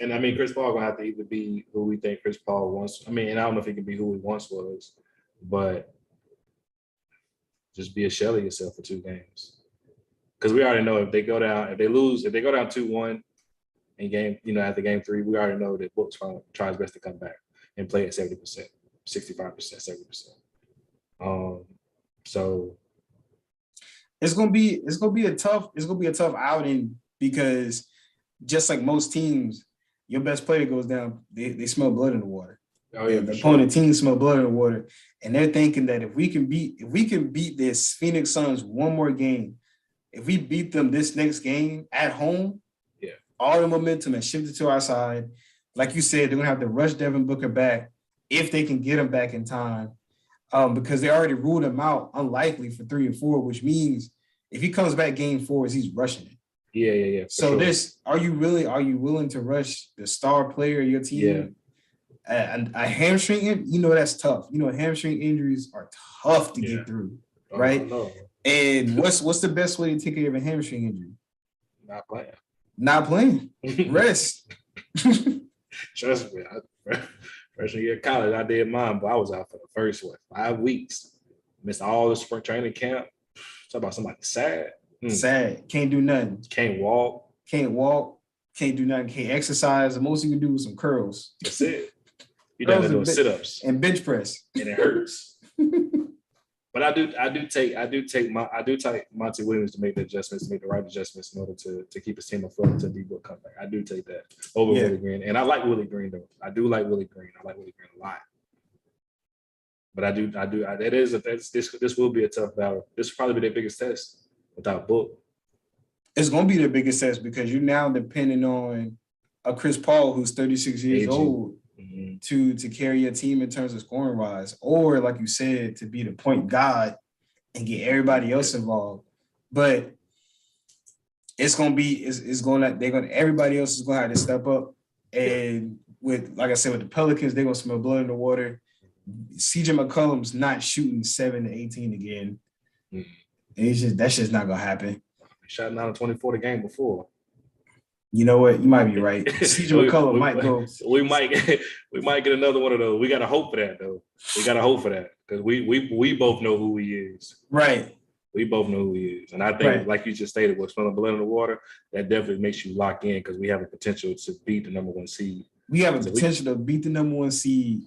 And I mean, Chris Paul going to have to either be who we think Chris Paul wants. I mean, and I don't know if he can be who he once was, but just be a shell of yourself for 2 games. Because we already know if they go down 2-1 in game, after game 3, we already know that Book's going to try his best to come back and play at 70%, 65%, 70%. So it's gonna be a tough outing, because just like most teams, your best player goes down, they smell blood in the water. Oh, yeah, the opponent team smell blood in the water, and they're thinking that if we can beat this Phoenix Suns one more game, if we beat them this next game at home, all the momentum has shifted to our side. Like you said, they're gonna have to rush Devin Booker back if they can get him back in time, because they already ruled him out unlikely for 3 and 4, which means if he comes back game 4, he's rushing it. Yeah. So are you willing to rush the star player of your team? Yeah. A hamstring, that's tough. Hamstring injuries are tough to get through, right? And what's the best way to take care of a hamstring injury? Not playing. Rest. Trust me. Freshman year of college, I did mine, but I was out for the first 5 weeks. Missed all the spring training camp. Talk about somebody sad. Sad. Can't do nothing. Can't walk. Can't do nothing. Can't exercise. The most you can do is some curls. That's it. You done doing sit-ups and bench press, and it hurts. But I do take Monty Williams to make the adjustments, to make the right adjustments in order to keep his team afloat until D-Book comes back. I do take that over Willie Green, and I like Willie Green though. I do like Willie Green. I like Willie Green a lot. But this will be a tough battle. This will probably be their biggest test without Book. It's going to be their biggest test because you're now depending on a Chris Paul who's 36 years old to carry your team in terms of scoring wise, or like you said, to be the point guard and get everybody else involved. But everybody else is going to have to step up. And like I said, with the Pelicans, they're going to smell blood in the water. CJ McCollum's not shooting 7 to 18 again. That's just not going to happen. He shot 9 of 24 the game before. You know what? You might be right. CJ McCollum might go. We might get another one of those. We got to hope for that, though. We got to hope for that because we both know who he is. Right. We both know who he is. And I think, like you just stated, what's smelling blood in the water, that definitely makes you lock in because we have a potential to beat the number 1 seed. We have a potential to beat the number 1 seed,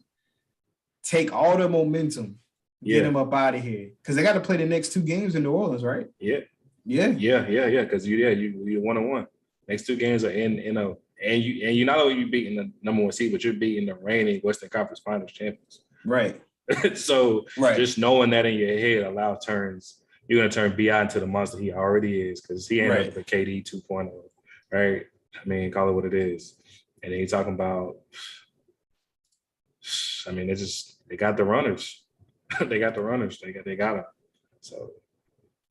take all the momentum, get them up out of here. Because they got to play the next 2 games in New Orleans, right? Yeah. Because you're 1-1. Next 2 games are and you not only you beating the number 1 seed, but you're beating the reigning Western Conference Finals champions. Right. So just knowing that in your head you're gonna turn BI into the monster he already is because he ain't up the KD 2.0, right? I mean, call it what it is. And then you're talking about, I mean, they got the runners. They got them. So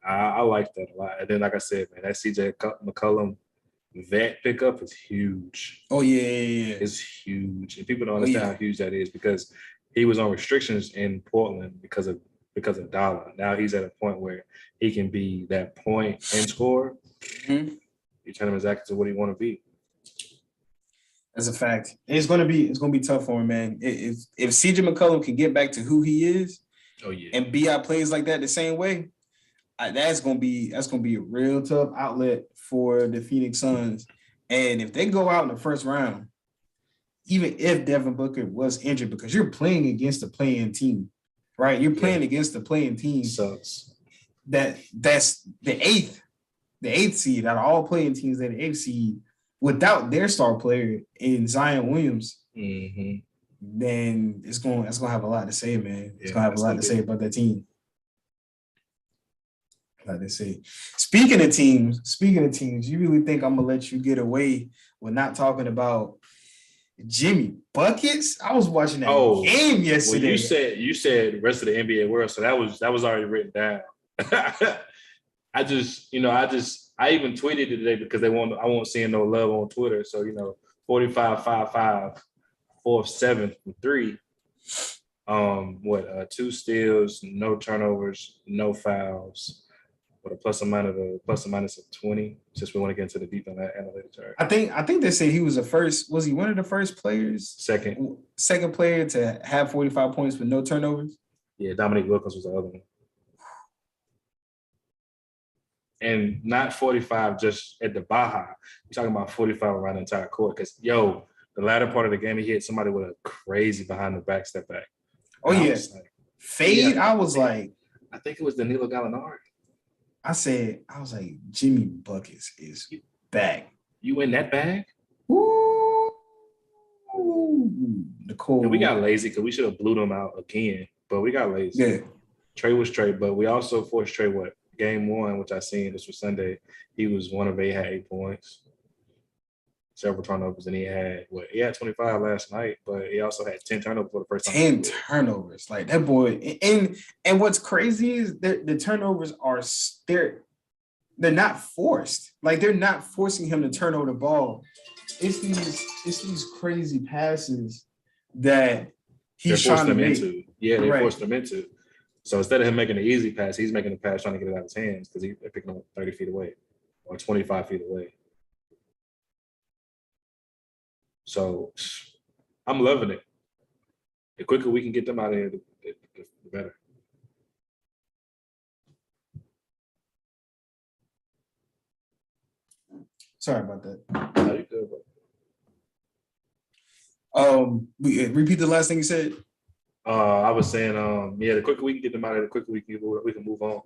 I like that a lot. And then, like I said, man, that CJ McCollum vet pickup is huge. Oh yeah. It's huge, and people don't Oh, understand yeah. how huge that is because he was on restrictions in Portland because of Dollar. Now he's at a point where he can be that point and score. Mhm. You turn him exactly to what he want to be. That's a fact. It's gonna be tough for him, man. If CJ McCollum can get back to who he is, Oh yeah, and BI plays like that the same way, that's gonna be a real tough outlet for the Phoenix Suns. And if they go out in the first round, even if Devin Booker was injured, because you're playing against a playing team, right? You're playing against a playing team. Sucks. That's the eighth seed out of all playing teams. That the eighth seed without their star player in Zion Williams. Mm-hmm. Then it's gonna have a lot to say, man. It's Yeah, gonna have a lot to say about that team. Like they say. Speaking of teams, you really think I'm gonna let you get away with not talking about Jimmy Buckets? I was watching that game yesterday. Well, you said rest of the NBA world, so that was already written down. I even tweeted it today because I won't see no love on Twitter. So 45-5-5, 4-7 from 3. 2 steals, no turnovers, no fouls, with a plus or minus of 20. Since we want to get into the deep on that analytics. Right? I think they said he was the first. Was he one of the first players? Second player to have 45 points with no turnovers. Yeah, Dominique Wilkins was the other one. And not 45 just at the Baja. You're talking about 45 around the entire court. Because, the latter part of the game, he hit somebody with a crazy behind the back step back. Oh, yeah. Fade, I was like. I think it was Danilo Gallinari. I was like, Jimmy Buckets is back. You in that bag? Ooh. Nicole. And we got lazy because we should have blew them out again. But we got lazy. Yeah. Trey was Trey, but we also forced Trey Game 1, which I seen, this was Sunday, he was 1 of 8, had 8 points, several turnovers, and he had 25 last night, but he also had 10 turnovers for the first time. 10 turnovers, like that boy. And what's crazy is the turnovers are they're not forced. Like they're not forcing him to turn over the ball. It's these crazy passes that he's trying to make. Yeah, they forced him into. So instead of him making an easy pass, he's making a pass trying to get it out of his hands because they're picking him up 30 feet away or 25 feet away. So I'm loving it. The quicker we can get them out of here, the better. Sorry about that. No, you're good, bro. Repeat the last thing you said. I was saying, the quicker we can get them out of here, the quicker we can move on.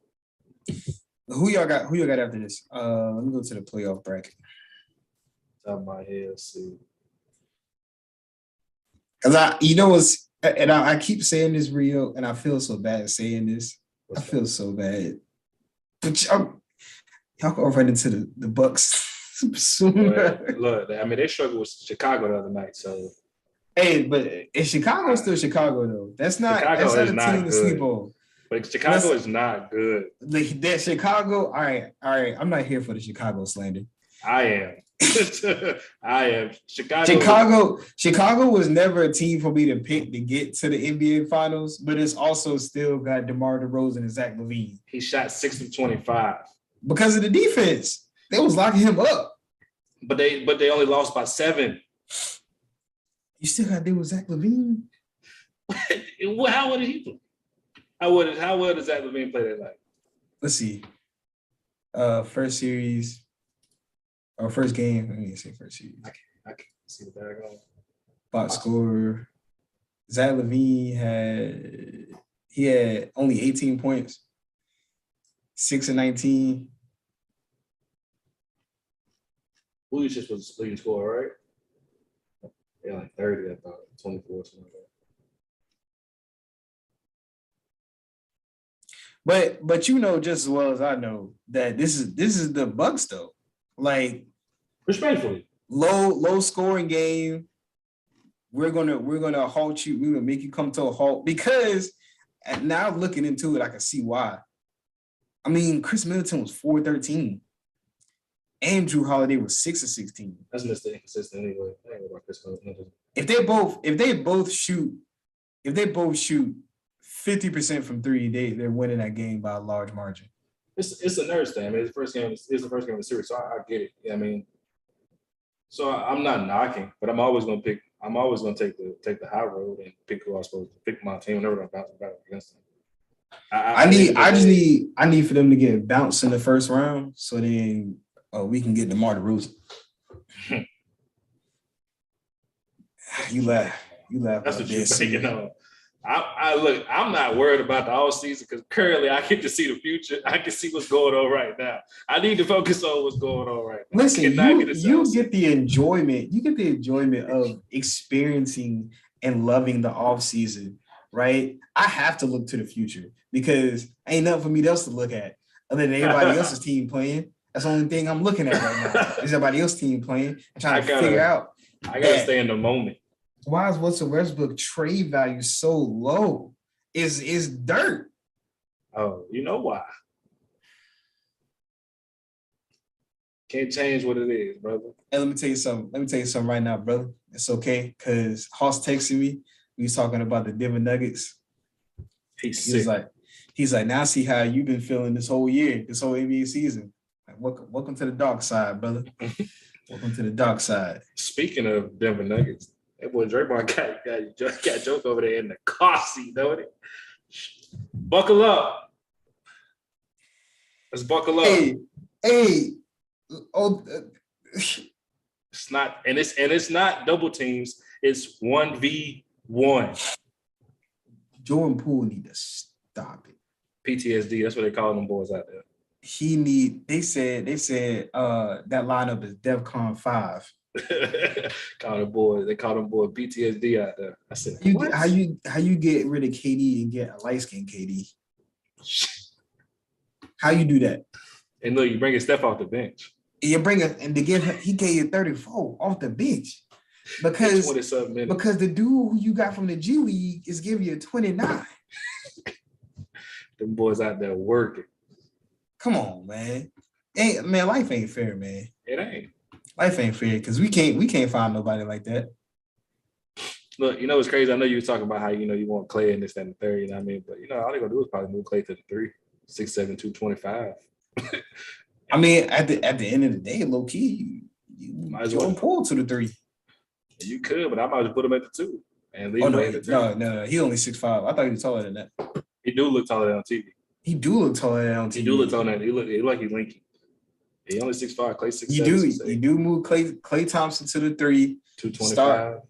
Who y'all got after this? Let me go to the playoff bracket. Top of my head, let's see. Cause I keep saying this, Rio, and I feel so bad saying this. I feel so bad. But y'all go right into the Bucks soon. Look, I mean, they struggled with Chicago the other night, so. Hey, but is Chicago still Chicago though? That's not a team to sleep on. But Chicago is not good. Like that Chicago, all right. I'm not here for the Chicago slander. I am. I am. Chicago was never a team for me to pick to get to the NBA Finals, but it's also still got DeMar DeRozan and Zach LaVine. He shot 6 of 25 because of the defense. They was locking him up. But they only lost by 7. You still got to deal with Zach LaVine. How well did he play? How well does Zach LaVine play that night? Let's see. First series. Or first game. Let me say first series. I can't see the bag on. Box score. Zach LaVine had only 18 points. 6 of 19. Vujicic was the leading scorer, right? Yeah, like 30, I thought, 24, something like that. But you know just as well as I know that this is the Bucks though. Like respectfully. Low scoring game. We're gonna halt you, we're gonna make you come to a halt because now looking into it, I can see why. I mean, Chris Middleton was 4-13. And Drew Holiday was 6-16. That's Mr. Inconsistent anyway. I ain't about Chris Middleton. If they both shoot 50% from three, they're winning that game by a large margin. It's a nerves thing. I mean, it's the first game of the series, so I get it. I mean, so I'm not knocking, but I'm always gonna take the high road and pick who I'm supposed to pick my team whenever I'm bouncing back against them. I need for them to get bounced in the first round, so then we can get DeMar DeRozan. You laugh. That's what you're thinking of. I look. I'm not worried about the all season because currently I get to see the future. I can see what's going on right now. I need to focus on what's going on right now. Listen, you get the enjoyment. You get the enjoyment of experiencing and loving the off season, right? I have to look to the future because ain't nothing for me else to look at other than everybody else's team playing. That's the only thing I'm looking at right now. Is everybody else's team playing and trying to figure out. I gotta stay in the moment. Why is Russell Westbrook trade value so low? Is dirt. Oh, you know why? Can't change what it is, brother. And let me tell you something right now, brother. It's okay, because Hoss texted me. We was talking about the Denver Nuggets. He's like, now I see how you've been feeling this whole year, this whole NBA season. Like, welcome to the dark side, brother. Welcome to the dark side. Speaking of Denver Nuggets, that boy Draymond got joke over there in the car seat, don't it? Buckle up. Let's buckle up. Hey. It's not, and it's not double teams. It's 1v1. Jordan Poole need to stop it. PTSD. That's what they call them boys out there. They said that lineup is DEFCON 5. They call them boy PTSD out there. I said, how you get rid of KD and get a light skinned KD? How you do that? And look, you bring a Steph off the bench. He gave you 34 off the bench because the dude who you got from the G League is giving you 29. Them boys out there working. Come on, man. Life ain't fair, man. It ain't. Life ain't fair because we can't find nobody like that. Look, you know what's crazy? I know you were talking about how you want Clay in this and the third, you know what I mean? But all they're gonna do is probably move Clay to the 3, 6'7", 225. I mean, at the end of the day, low key, you might as well pull to the 3. You could, but I might just put him at the 2 and leave him at the 2. No, he only 6'5". I thought he was taller than that. He do look taller than on TV. He do look taller than on TV. He do look taller than he look like he's linky. He only 6'5", Clay 6'7". You do move Clay Thompson to the 3. 225.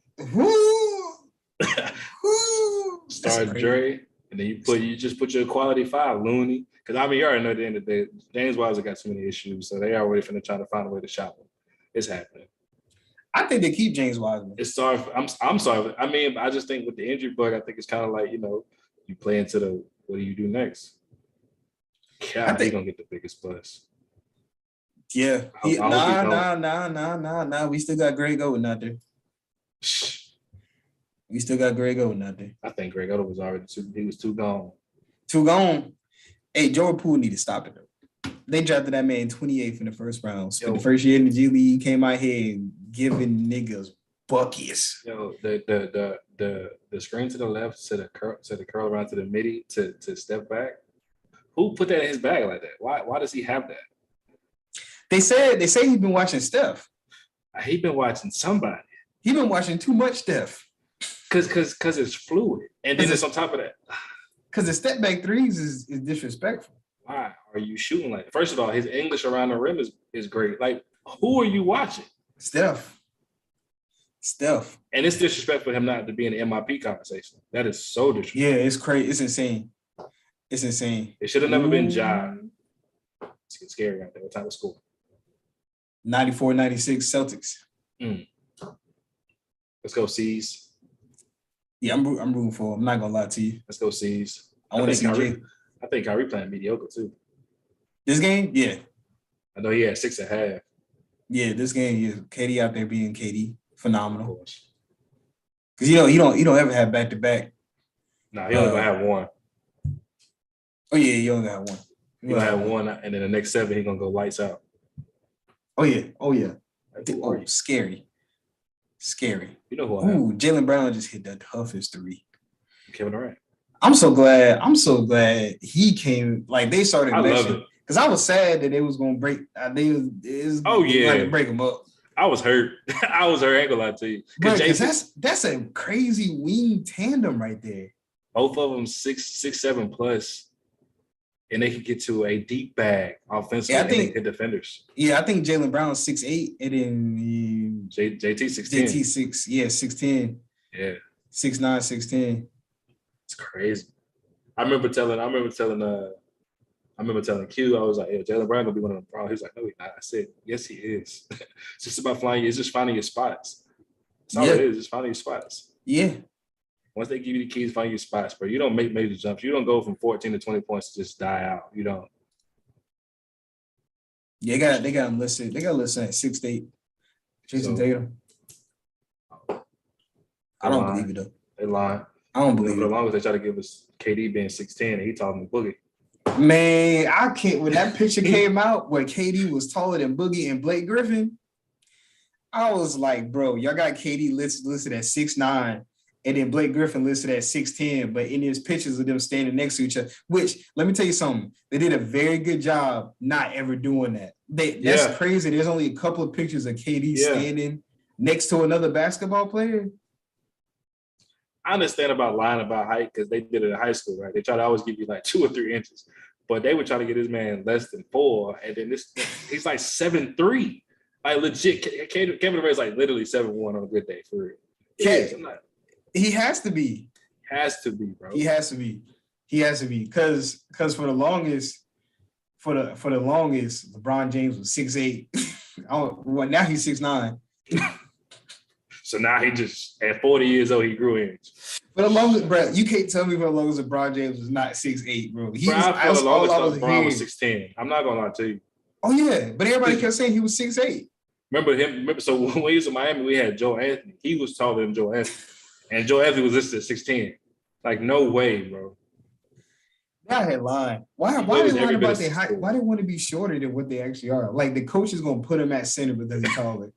Start Dre, and then you just put your quality 5, Looney. Because I mean, you already know at the end of the day, James Wilder got too many issues, so they already finna try to find a way to shop him. It's happening. I think they keep James Wiseman. It's sorry. I'm sorry. I mean, I just think with the injury bug, I think it's kind of like you play into the what do you do next? God, he's gonna get the biggest buzz. Yeah. Nah. We still got Greg Oden out there. I think Greg Oden was already too gone. Too gone. Hey, Jordan Poole need to stop it though. They drafted that man 28th in the first round. Spent the first year in the G League, came out here giving niggas buckets. The screen to the left said the curl around to the midi to step back. Who put that in his bag like that? Why does he have that? They say he's been watching Steph. He's been watching somebody. He's been watching too much Steph. Cause it's fluid. And then it's on top of that. Because the step back threes is disrespectful. Why are you shooting like that? First of all, his English around the rim is great. Like, who are you watching? Steph. And it's disrespectful for him not to be in the MIP conversation. That is so disrespectful. Yeah, it's crazy. It's insane. It should have never been Ja. It's scary out there. What type of score? 94-96 Celtics. Let's go C's. Yeah, I'm rooting for him. I'm not gonna lie to you. Let's go C's. I want to see Kyrie. I think Kyrie playing mediocre too. This game, yeah. I know he had 6.5. Yeah, this game, yeah. KD out there being KD, phenomenal. Because you don't ever have back to back. No, he only gonna have one. Oh yeah, you only got one. He gonna have one, and then the next 7 he gonna go lights out. Oh yeah. Like, Scary. You know who I am. Ooh, Jaylen Brown just hit the toughest 3. Kevin Durant. I'm so glad he came. Like they started meshing because I was sad that they was gonna break. They was like to break them up. I was hurt. I ain't gonna lie to you. Because that's a crazy wing tandem right there. Both of them 6'7" plus, and they could get to a deep bag offensively. Yeah, I think hit defenders. Yeah, I think Jaylen Brown 6'8", and then JT 6'10". JT 6'10". Yeah, 6'9", 6'10". It's crazy. I remember telling Q, I was like, "Yeah, Jaylen Brown gonna be one of them." He was like, "No, he's not." I said, "Yes, he is." It's just about flying. It's just finding your spots. That's all it is. Just finding your spots. Yeah. Once they give you the keys, find your spots, bro. You don't make major jumps. You don't go from 14 to 20 points to just die out. You don't. Yeah, they got him listed. They got listed at 6'8". Jason Tatum. I don't believe it though. They lying. I don't believe it. For the longest, they try to give us KD being 6'10", and he taught him Boogie. Man, I can't. When that picture came out where KD was taller than Boogie and Blake Griffin, I was like, bro, y'all got KD listed at 6'9", and then Blake Griffin listed at 6'10", but in his pictures of them standing next to each other, which, let me tell you something, they did a very good job not ever doing that. That's crazy. There's only a couple of pictures of KD standing next to another basketball player. I understand about lying about height because they did it in high school, right? They try to always give you like 2 or 3 inches, but they would try to get this man less than 4, and then he's like 7'3". Like legit, Kevin Durant's like literally 7'1" on a good day for real. He has to be. Has to be, bro. He has to be because for the longest, LeBron James was 6'8". Now he's 6'9". So now he just at 40 years old he grew inch. For the longest, bro, you can't tell me for the longest LeBron James was not 6'8", bro. For the longest LeBron was 6'10". I'm not gonna lie to you. Oh yeah, but everybody kept saying he was 6'8". Remember him? So when we was in Miami, we had Joe Anthony. He was taller than Joe Anthony, and Joe Anthony was listed at 6'10". Like no way, bro. That headline. Why they lying about their height? Why they want to be shorter than what they actually are? Like the coach is gonna put him at center because he's taller.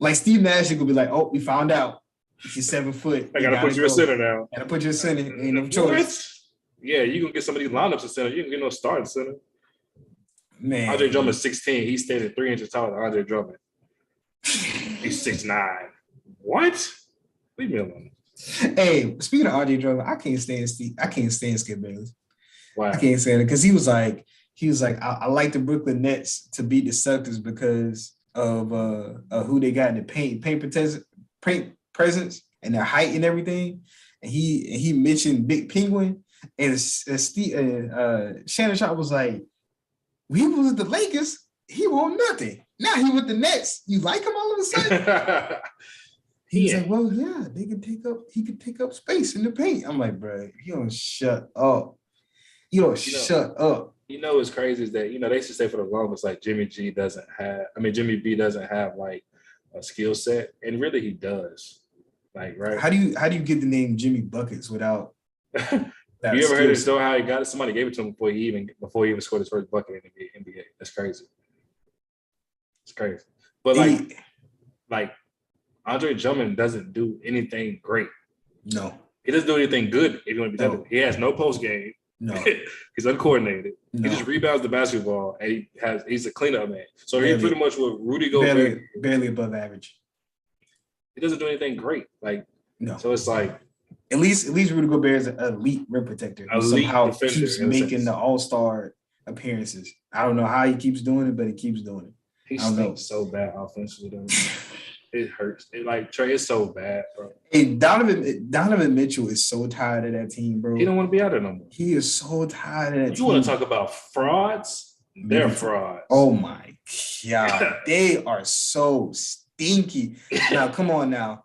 Like Steve Nash is gonna be like, "Oh, we found out. He's 7 foot. I gotta put you at center now. Gotta put you at center. Ain't no choice." Yeah, you gonna get some of these lineups at center. You can get no starting center. Man, Andre Drummond's 16. He's standing 3 inches taller than Andre Drummond. He's 6'9". What? Leave me alone. Hey, speaking of Andre Drummond, I can't stand Skip Bayless. Wow. I can't stand it because he was like, I like the Brooklyn Nets to beat the Celtics because of who they got in the paint presence and their height and everything. And he mentioned Big Penguin and Shannon Sharp was like, we was the Lakers, he won nothing. Now he with the Nets. You like him all of a sudden? He's like, well, yeah, he could take up space in the paint. I'm like, bro, you don't shut up. Shut up. You know what's crazy is that, they used to say for the longest, like Jimmy B doesn't have like a skill set. And really he does. Like, right. How do you get the name Jimmy Buckets without that? You ever heard the story how he got it? Somebody gave it to him before he even scored his first bucket in the NBA. That's crazy. It's crazy. But like Andre Drummond doesn't do anything great. No. He doesn't do anything good if you want to be technical. He has no post game. No. He's uncoordinated. No. He just rebounds the basketball and he's a cleanup man. So he's pretty much what Rudy Gobert. Barely above average. He doesn't do anything great. Like, no. So it's like at least Rudy Gobert is an elite rim protector. He somehow keeps making the all-star appearances. I don't know how he keeps doing it, but he keeps doing it. He stinks so bad offensively though. It hurts. Trey is so bad, bro. Hey, Donovan Mitchell is so tired of that team, bro. He don't want to be out there no more. He is so tired of that team. You want to talk about frauds? They're frauds. Oh my God. They are so stinky. Now, come on now.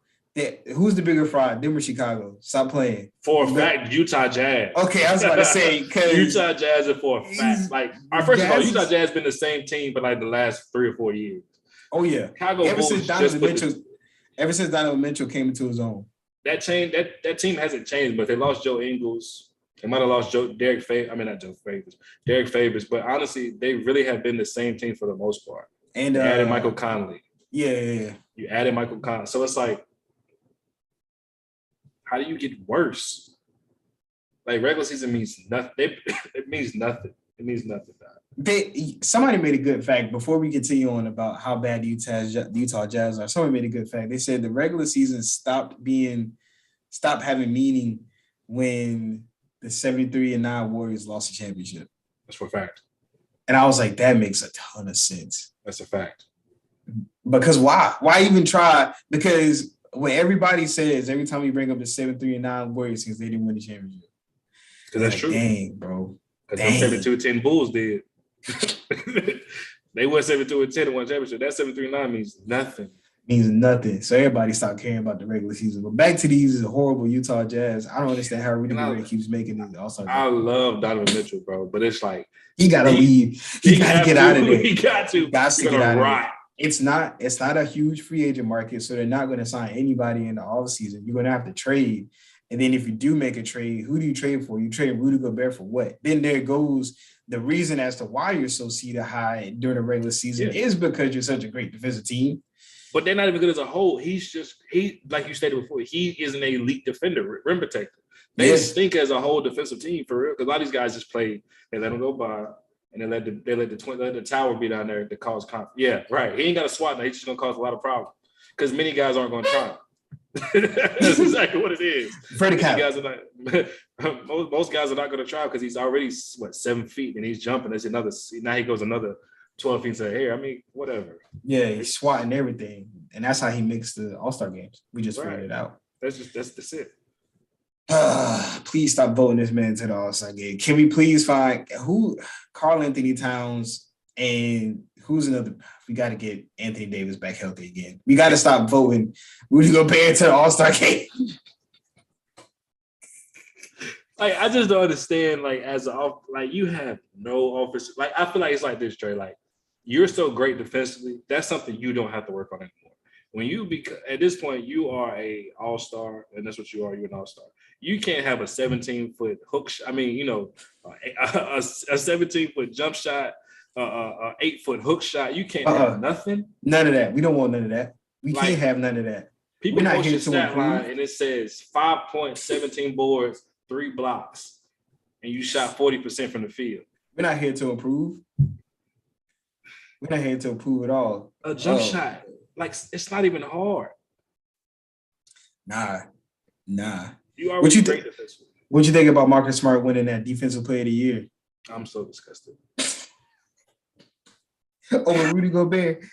Who's the bigger fraud? Them or Chicago? Stop playing. For a fact, Utah Jazz. Okay, I was about to say because Utah Jazz are for a fact. Like, first of all, Utah Jazz been the same team for like the last 3 or 4 years. Oh yeah. Ever since Donovan Mitchell came into his own. That team hasn't changed, but they lost Joe Ingles. They might have lost Derek Favors, but honestly, they really have been the same team for the most part. And they added Michael Conley. Yeah. You added Michael Conley. So it's like, how do you get worse? Like regular season means nothing. It means nothing. It means nothing. Somebody made a good fact before we continue on about how bad the Utah Jazz are. Somebody made a good fact. They said the regular season stopped having meaning when the 73-9 Warriors lost the championship. That's for a fact. And I was like, that makes a ton of sense. That's a fact. Because why? Why even try? Because what everybody says every time we bring up the 73-9 Warriors since they didn't win the championship. Because that's true. Dang, bro. Because the 72-10 Bulls did. They won 72-10 and won championship. That 73-9 means nothing. Means nothing. So everybody stopped caring about the regular season. But back to these horrible Utah Jazz. I don't understand how Rudy Gobert keeps making these All-Star games. I love Donovan Mitchell, bro, but it's like he gotta leave. He gotta get out of there. He got to. He got to get out of there. It's not a huge free agent market, so they're not going to sign anybody in the offseason. You're going to have to trade. And then if you do make a trade, who do you trade for? You trade Rudy Gobert for what? Then there goes the reason as to why you're so seeded high during the regular season is because you're such a great defensive team. But they're not even good as a whole. He like you stated before, he is an elite defender, rim protector. They stink as a whole defensive team for real. Because a lot of these guys just play, they let them go by, and they let the tower be down there to cause conflict. Yeah, right. He ain't got a SWAT now. He's just gonna cause a lot of problems. Because many guys aren't gonna try. That's exactly what it is. Freddie guys are not, most guys are not going to try because he's already 7 feet and he's jumping. That's another. Now he goes another 12 feet to the air. I mean, whatever. Yeah, he's swatting everything, and that's how he makes the All-Star games. We just figured it out. That's it. Please stop voting this man to the All-Star game. Can we please find who? Karl Anthony Towns and who's another? We got to get Anthony Davis back healthy again. We got to stop voting Rudy Gobert to the All-Star game. Like, I just don't understand. Like, you have no offensive. Like, I feel like it's like this, Trey. Like, you're so great defensively. That's something you don't have to work on anymore. When you at this point, you are a all-star, and that's what you are. You're an all-star. You can't have a 17-foot hook. A 17-foot jump shot. 8-foot hook shot. You can't have nothing. None of that. We don't want none of that. We can't have none of that. People post your stat line and it says 5 points, 17 boards, 3 blocks, and you shot 40% from the field. We're not here to improve. We're not here to improve at all. A jump shot, like it's not even hard. Nah. You already great defensively. What you think about Marcus Smart winning that Defensive Player of the Year? I'm so disgusted. Over Rudy Gobert.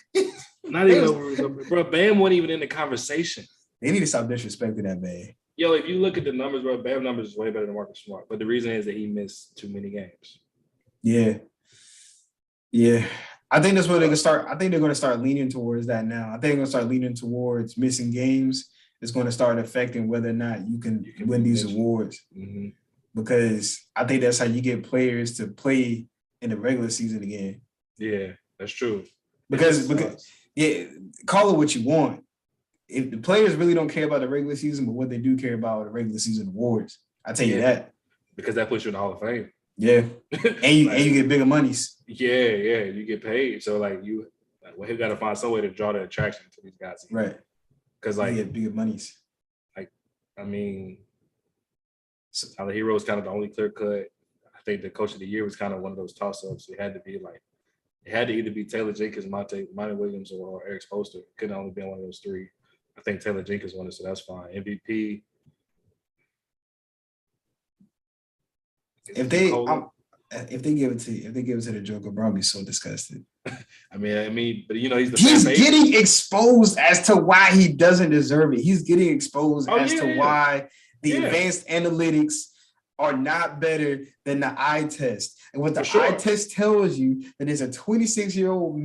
Not even over Rudy Gobert. Bro, Bam wasn't even in the conversation. They need to stop disrespecting that man. Yo, if you look at the numbers, bro, Bam numbers is way better than Marcus Smart. But the reason is that he missed too many games. Yeah. I think that's where they're going to start. I think they're going to start leaning towards that now. I think they're going to start leaning towards missing games. It's going to start affecting whether or not you can win these awards. Mm-hmm. Because I think that's how you get players to play in the regular season again. Yeah, that's true. Because call it what you want. If the players really don't care about the regular season, but what they do care about are the regular season awards. I tell you that. Because that puts you in the Hall of Fame. Yeah. And you get bigger monies. Yeah, you get paid. So he got to find some way to draw the attraction to these guys. Right. Because you get bigger monies. Tyler Hero is kind of the only clear cut. I think the Coach of the Year was kind of one of those toss-ups. It had to either be Taylor Jenkins, Monty Williams, or Eric Spoelstra. It couldn't only be one of those three. I think Taylor Jenkins won it, so that's fine. MVP. If they give it to the Joker, bro, I'll be so disgusted. I mean, but he's getting exposed as to why he doesn't deserve it. He's getting exposed to why the advanced analytics are not better than the eye test. And what the eye test tells you that there's a 26-year-old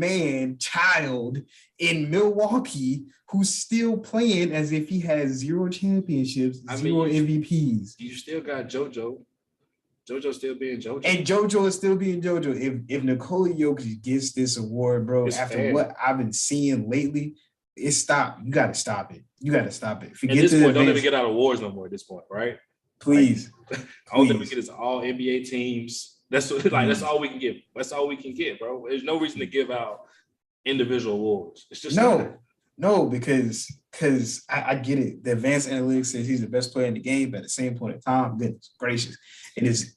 child in Milwaukee who's still playing as if he has 0 championships, 0 MVPs. You still got JoJo. JoJo's still being JoJo. And JoJo is still being JoJo. If Nikola Jokic gets this award, bro, after what I've been seeing lately, it's stopped. You got to stop it. Forget at this point, don't even get out of awards no more at this point, right? Please. All that we get is all NBA teams. That's what, like that's all we can get. That's all we can get, bro. There's no reason to give out individual awards. It's just no, because I get it. The advanced analytics says he's the best player in the game, but at the same point in time, goodness gracious,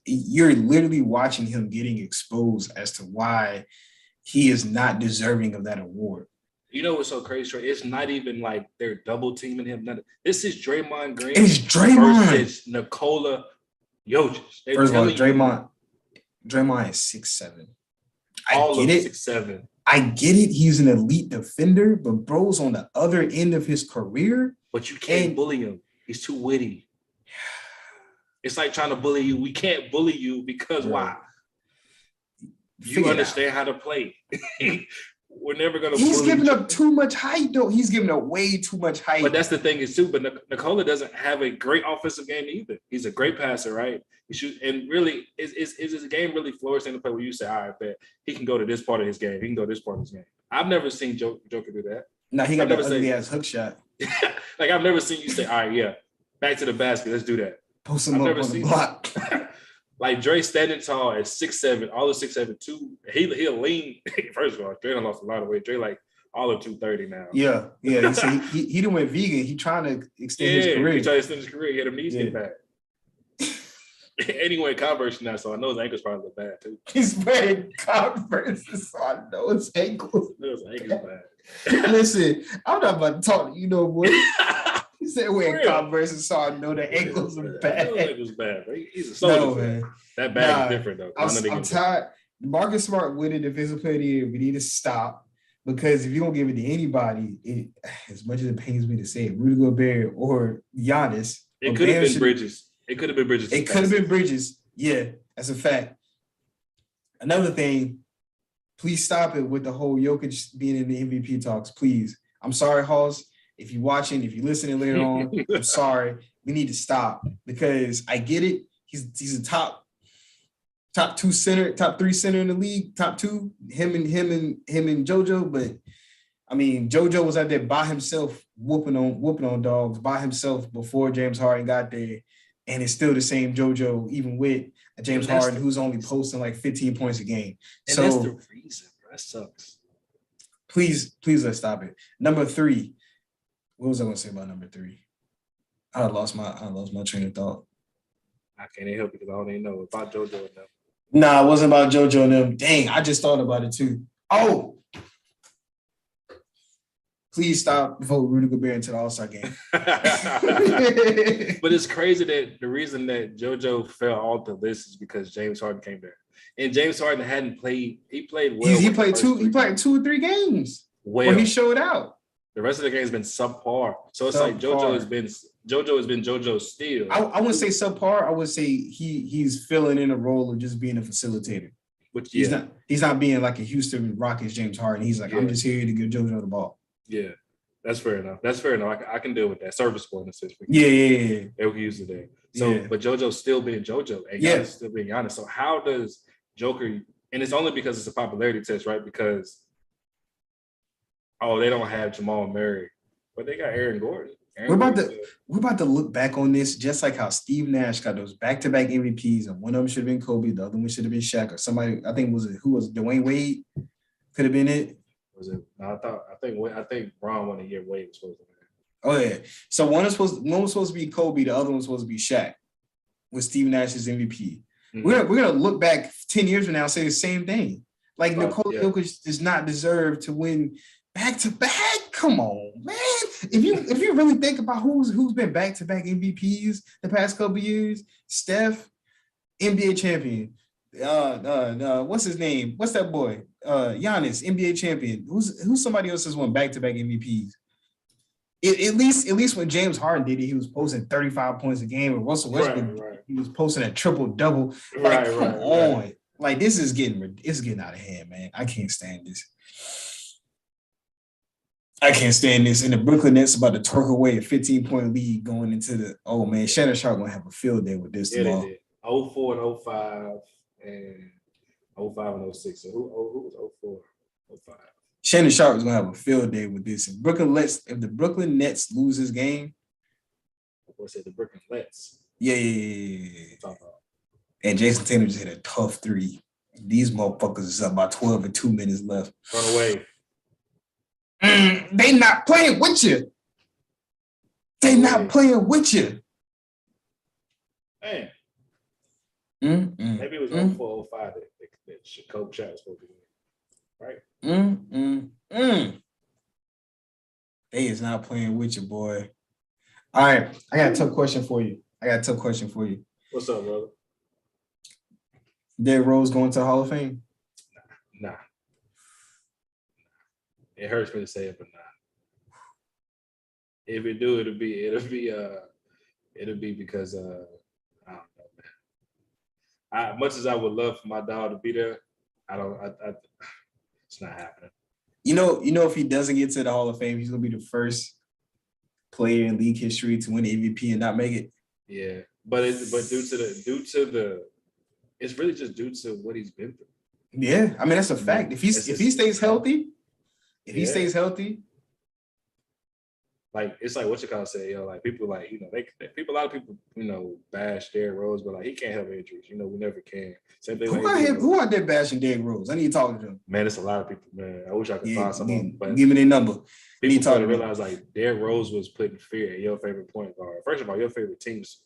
you're literally watching him getting exposed as to why he is not deserving of that award. You know what's so crazy, Trey? It's not even like they're double teaming him. This is Draymond Green. It's Draymond versus Nikola Jokic. First of all, Draymond is 6'7". All of 6'7". I get it. He's an elite defender, but bro's on the other end of his career. But you can't bully him. He's too witty. It's like trying to bully you. We can't bully you because why? You understand how to play. We're never going to. He's giving up too much height, though. He's giving up way too much height. But that's the thing is too. But Nikola doesn't have a great offensive game either. He's a great passer, right? He shoots, and really, is his game really flourishing to play where you say, all right, bet he can go to this part of his game. He can go to this part of his game. I've never seen Joker do that. No, he got the ugly ass hook shot. Like I've never seen you say, all right, yeah, back to the basket. Let's do that. Post him up on the block. Like Dre standing tall at 6'7", all of 6'7", 2. He'll lean. First of all, Dre done lost a lot of weight. Dre like all of 230 now. Yeah. So he done went vegan. He trying to extend his career. He trying to extend his career. He had him knees get back. Anyway, Converse now, so I know his ankles probably look bad too. He's wearing Converse, so I know his ankles. His ankles bad. Listen, I'm not about to talk to you no more. He said wearing Converse, so I know the ankles are bad. His ankles bad. He's a soldier. Man. That bag is different though. I'm tired. Marcus Smart winning Defensive Player of the Year. We need to stop because if you don't give it to anybody, as much as it pains me to say it, Rudy Gobert or Giannis, it could have been Bridges. It could have been Bridges. It could have been Bridges. Yeah, that's a fact. Another thing, please stop it with the whole Jokic being in the MVP talks. Please. I'm sorry, Halls. If you're watching, if you're listening later on, I'm sorry. We need to stop because I get it. He's a top 2 center, top 3 center in the league, top 2. Him and JoJo. But I mean, JoJo was out there by himself, whooping on dogs by himself before James Harden got there. And it's still the same JoJo, even with James Harden, who's only posting like 15 points a game. And so that's the reason. That sucks. Please, let's stop it. Number 3. What was I going to say about number 3? I lost my train of thought. I can't help it because I don't even know about JoJo and them. Nah, it wasn't about JoJo and them. Dang, I just thought about it too. Oh! Please stop vote Rudy Gobert into the All-Star game. But it's crazy that the reason that JoJo fell off the list is because James Harden came there. And James Harden hadn't played. He played well. He played 2 or 3 games where he showed out. The rest of the game has been subpar. So it's like JoJo has been JoJo still. I wouldn't say subpar. I would say he's filling in a role of just being a facilitator. Which he's not being like a Houston Rockets James Harden. He's like, I'm just here to give JoJo the ball. Yeah, that's fair enough. I can deal with that. Serviceable in a sense. Yeah. They can use it there. So, but JoJo's still being JoJo, and Giannis still being Giannis. So how does Joker? And it's only because it's a popularity test, right? Because they don't have Jamal Murray, but they got Aaron Gordon. We're about to look back on this just like how Steve Nash got those back-to-back MVPs, and one of them should have been Kobe, the other one should have been Shaq or somebody. I think who was Dwayne Wade? Could have been it. Was it? No, I think Ron won a year Wade was supposed to win. Oh yeah. So one was supposed to be Kobe, the other one was supposed to be Shaq, with Steve Nash's MVP. Mm-hmm. We're gonna look back 10 years from now and say the same thing. Like Nikola Jokic does not deserve to win back-to-back. Come on, man. If you really think about who's been back-to-back MVPs the past couple years, Steph, NBA champion. What's his name? What's that boy? Giannis, NBA champion. Who's somebody else has won back-to-back MVPs? At least when James Harden did it, he was posting 35 points a game. And Russell Westbrook, he was posting a triple-double. Like, come on. Right. Like, this is getting out of hand, man. I can't stand this. And the Brooklyn Nets about to twerk away a 15-point lead going into the – oh, man, Shannon Sharp going to have a field day with this tomorrow. They did. 04 and 05 and 05 and 06. So who was 04, 05? Shannon Sharp is going to have a field day with this. If the Brooklyn Nets lose this game – I said the Brooklyn Nets. Yeah. And Jason Tatum just hit a tough three. These motherfuckers is up by 12 and 2 minutes left. Run away. They not playing with you. Man. Maybe it was 0405 that Kobe Shaq was supposed to win. Right? They is not playing with you, boy. All right. I got a tough question for you. What's up, brother? Derrick Rose going to the Hall of Fame? Nah. It hurts me to say it, but nah. If it do, it'll be because I don't know, man. Much as I would love for my dog to be there, it's not happening. You know, if he doesn't get to the Hall of Fame, he's gonna be the first player in league history to win the MVP and not make it. Yeah, but due to the, it's really just due to what he's been through. Yeah, I mean that's a fact. If he stays healthy, like it's like what you call say, like people like a lot of people bash Derrick Rose, but like he can't have injuries. We never can. Same thing. Who out there bashing Derrick Rose? I need to talk to them. Man, it's a lot of people. Man, I wish I could find someone. But give me their number. People start to realize like Derrick Rose was putting fear in your favorite point guard. First of all, your favorite teams.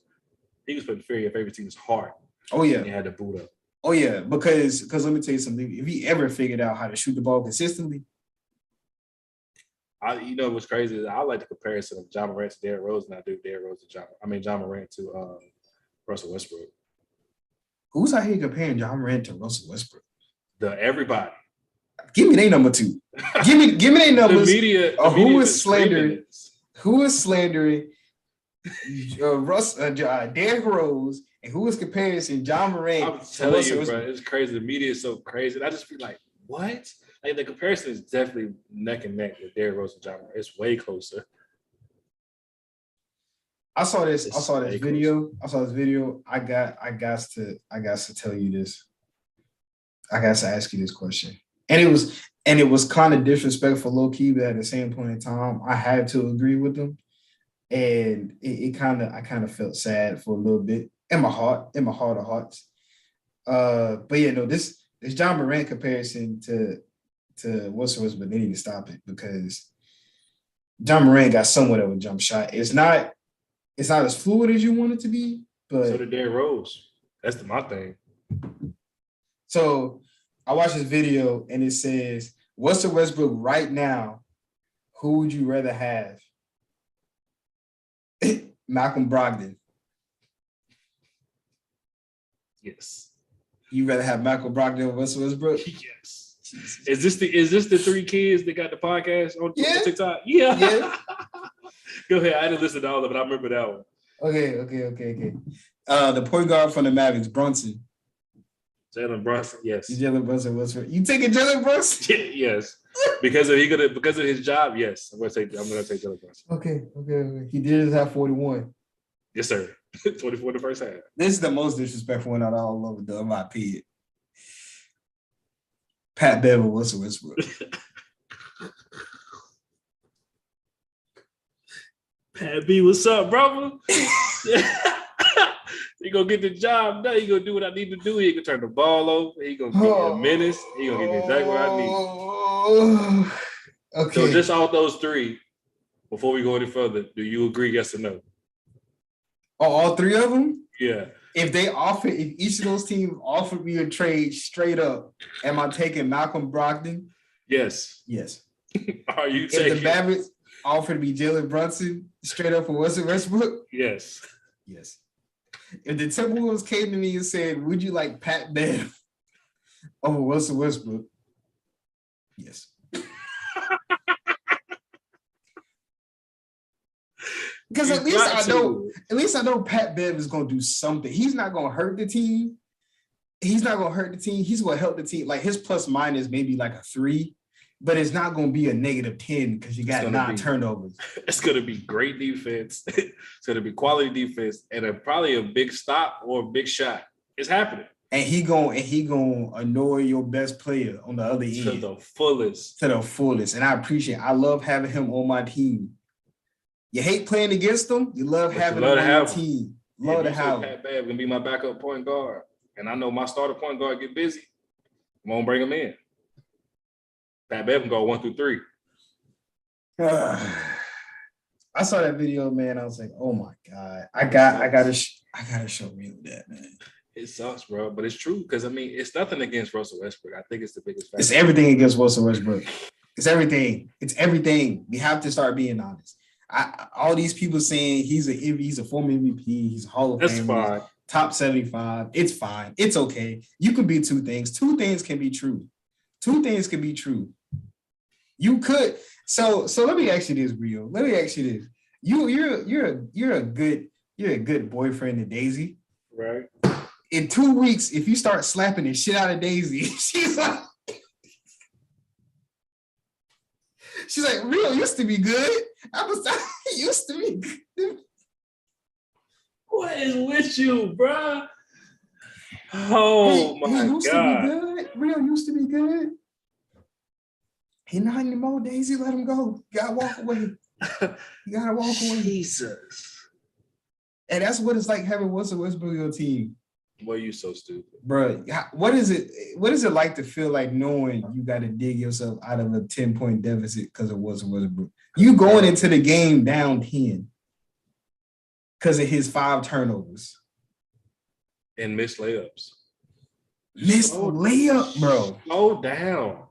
He was putting fear in your favorite team's heart. Oh yeah. And he had to boot up. Oh yeah, because let me tell you something. If he ever figured out how to shoot the ball consistently. What's crazy is I like the comparison of John Morant to Derrick Rose, and I do Derrick Rose to John Morant to Russell Westbrook. Who's out here comparing John Morant to Russell Westbrook? Everybody. Give me their number two. Give me their numbers. The media who is slandering? Who is slandering? Derrick Rose, and who is comparing John Morant? I'm telling you, bro, it's crazy. The media is so crazy. And I just feel like, what? Like the comparison is definitely neck and neck with Derrick Rose and John Morant. It's way closer. I saw this video. I got to tell you this. I got to ask you this question. And it was kind of disrespectful, low key, but at the same point in time, I had to agree with them. And I kind of felt sad for a little bit in my heart of hearts. But yeah, no, this John Morant comparison to Russell Westbrook, they need to stop it because John Morant got somewhat of a jump shot. It's not as fluid as you want it to be, but so did Derrick Rose. That's my thing. So I watched this video and it says, Russell Westbrook right now, who would you rather have? Malcolm Brogdon. Yes. You rather have Malcolm Brogdon or Russell Westbrook? Yes. Is this the three kids that got the podcast on TikTok? Yeah. Go ahead. I didn't listen to all of it. I remember that one. Okay. The point guard from the Mavericks, Brunson. Jalen Brunson, yes. Jalen Brunson was for you taking Jalen Brunson? Yes. Because of his job, yes. I'm gonna take Jalen Brunson. Okay. He did have 41. Yes, sir. 24 in the first half. This is the most disrespectful one out of all of the MIP. Pat Bev or Russell Westbrook. Pat B, what's up, brother? He gonna get the job done. He gonna do what I need to do. He gonna turn the ball over. He gonna give me a menace. He gonna give me exactly what I need. Okay. So just all those three. Before we go any further, do you agree? Yes or no? Oh, all three of them? Yeah. If each of those teams offered me a trade straight up, am I taking Malcolm Brogdon? Yes. Are you taking? If the Mavericks offered me Jalen Brunson straight up for Russell Westbrook? Yes. If the Timberwolves came to me and said, would you like Pat Bev over Russell Westbrook? Yes. Because at least I know Pat Bev is going to do something. He's not going to hurt the team. He's going to help the team. Like his plus minus maybe like a 3, but it's not going to be a -10 because you got 9 turnovers. It's going to be great defense. It's going to be quality defense and probably a big stop or a big shot. It's happening. And he gonna annoy your best player on the other end. To the fullest. And I love having him on my team. You hate playing against him. You love having him on your team. Love if the you say Howard. Pat Bev gonna be my backup point guard, and I know my starter point guard get busy, I'm gonna bring him in. Pat Bev can go 1 through 3. I saw that video, man. I was like, oh my God. I gotta show Rio that, man. It sucks, bro, but it's true because I mean it's nothing against Russell Westbrook. I think it's the biggest factor. It's everything against Russell Westbrook. It's everything. It's everything. We have to start being honest. All these people saying he's a former MVP, he's a Hall of Famer, That's fine. top 75. It's fine. It's okay. You can be two things. Two things can be true. Two things can be true. You could. So let me ask you this, Rio. Let me ask you this. You're a good boyfriend to Daisy. Right. In 2 weeks, if you start slapping the shit out of Daisy, she's like, Rio used to be good. Used to be good. What is with you, bro? Oh my used God. To be good. Rio used to be good. He not anymore, Daisy. Let him go. You gotta walk away. You gotta walk away. Jesus. And that's what it's like having Russell Westbrook on your team. Boy, you so stupid. Bro, what is it like to feel like knowing you got to dig yourself out of a 10-point deficit because it wasn't Westbrook? You going into the game down 10 because of his 5 turnovers. And missed layups. Missed layup, bro. Slow down.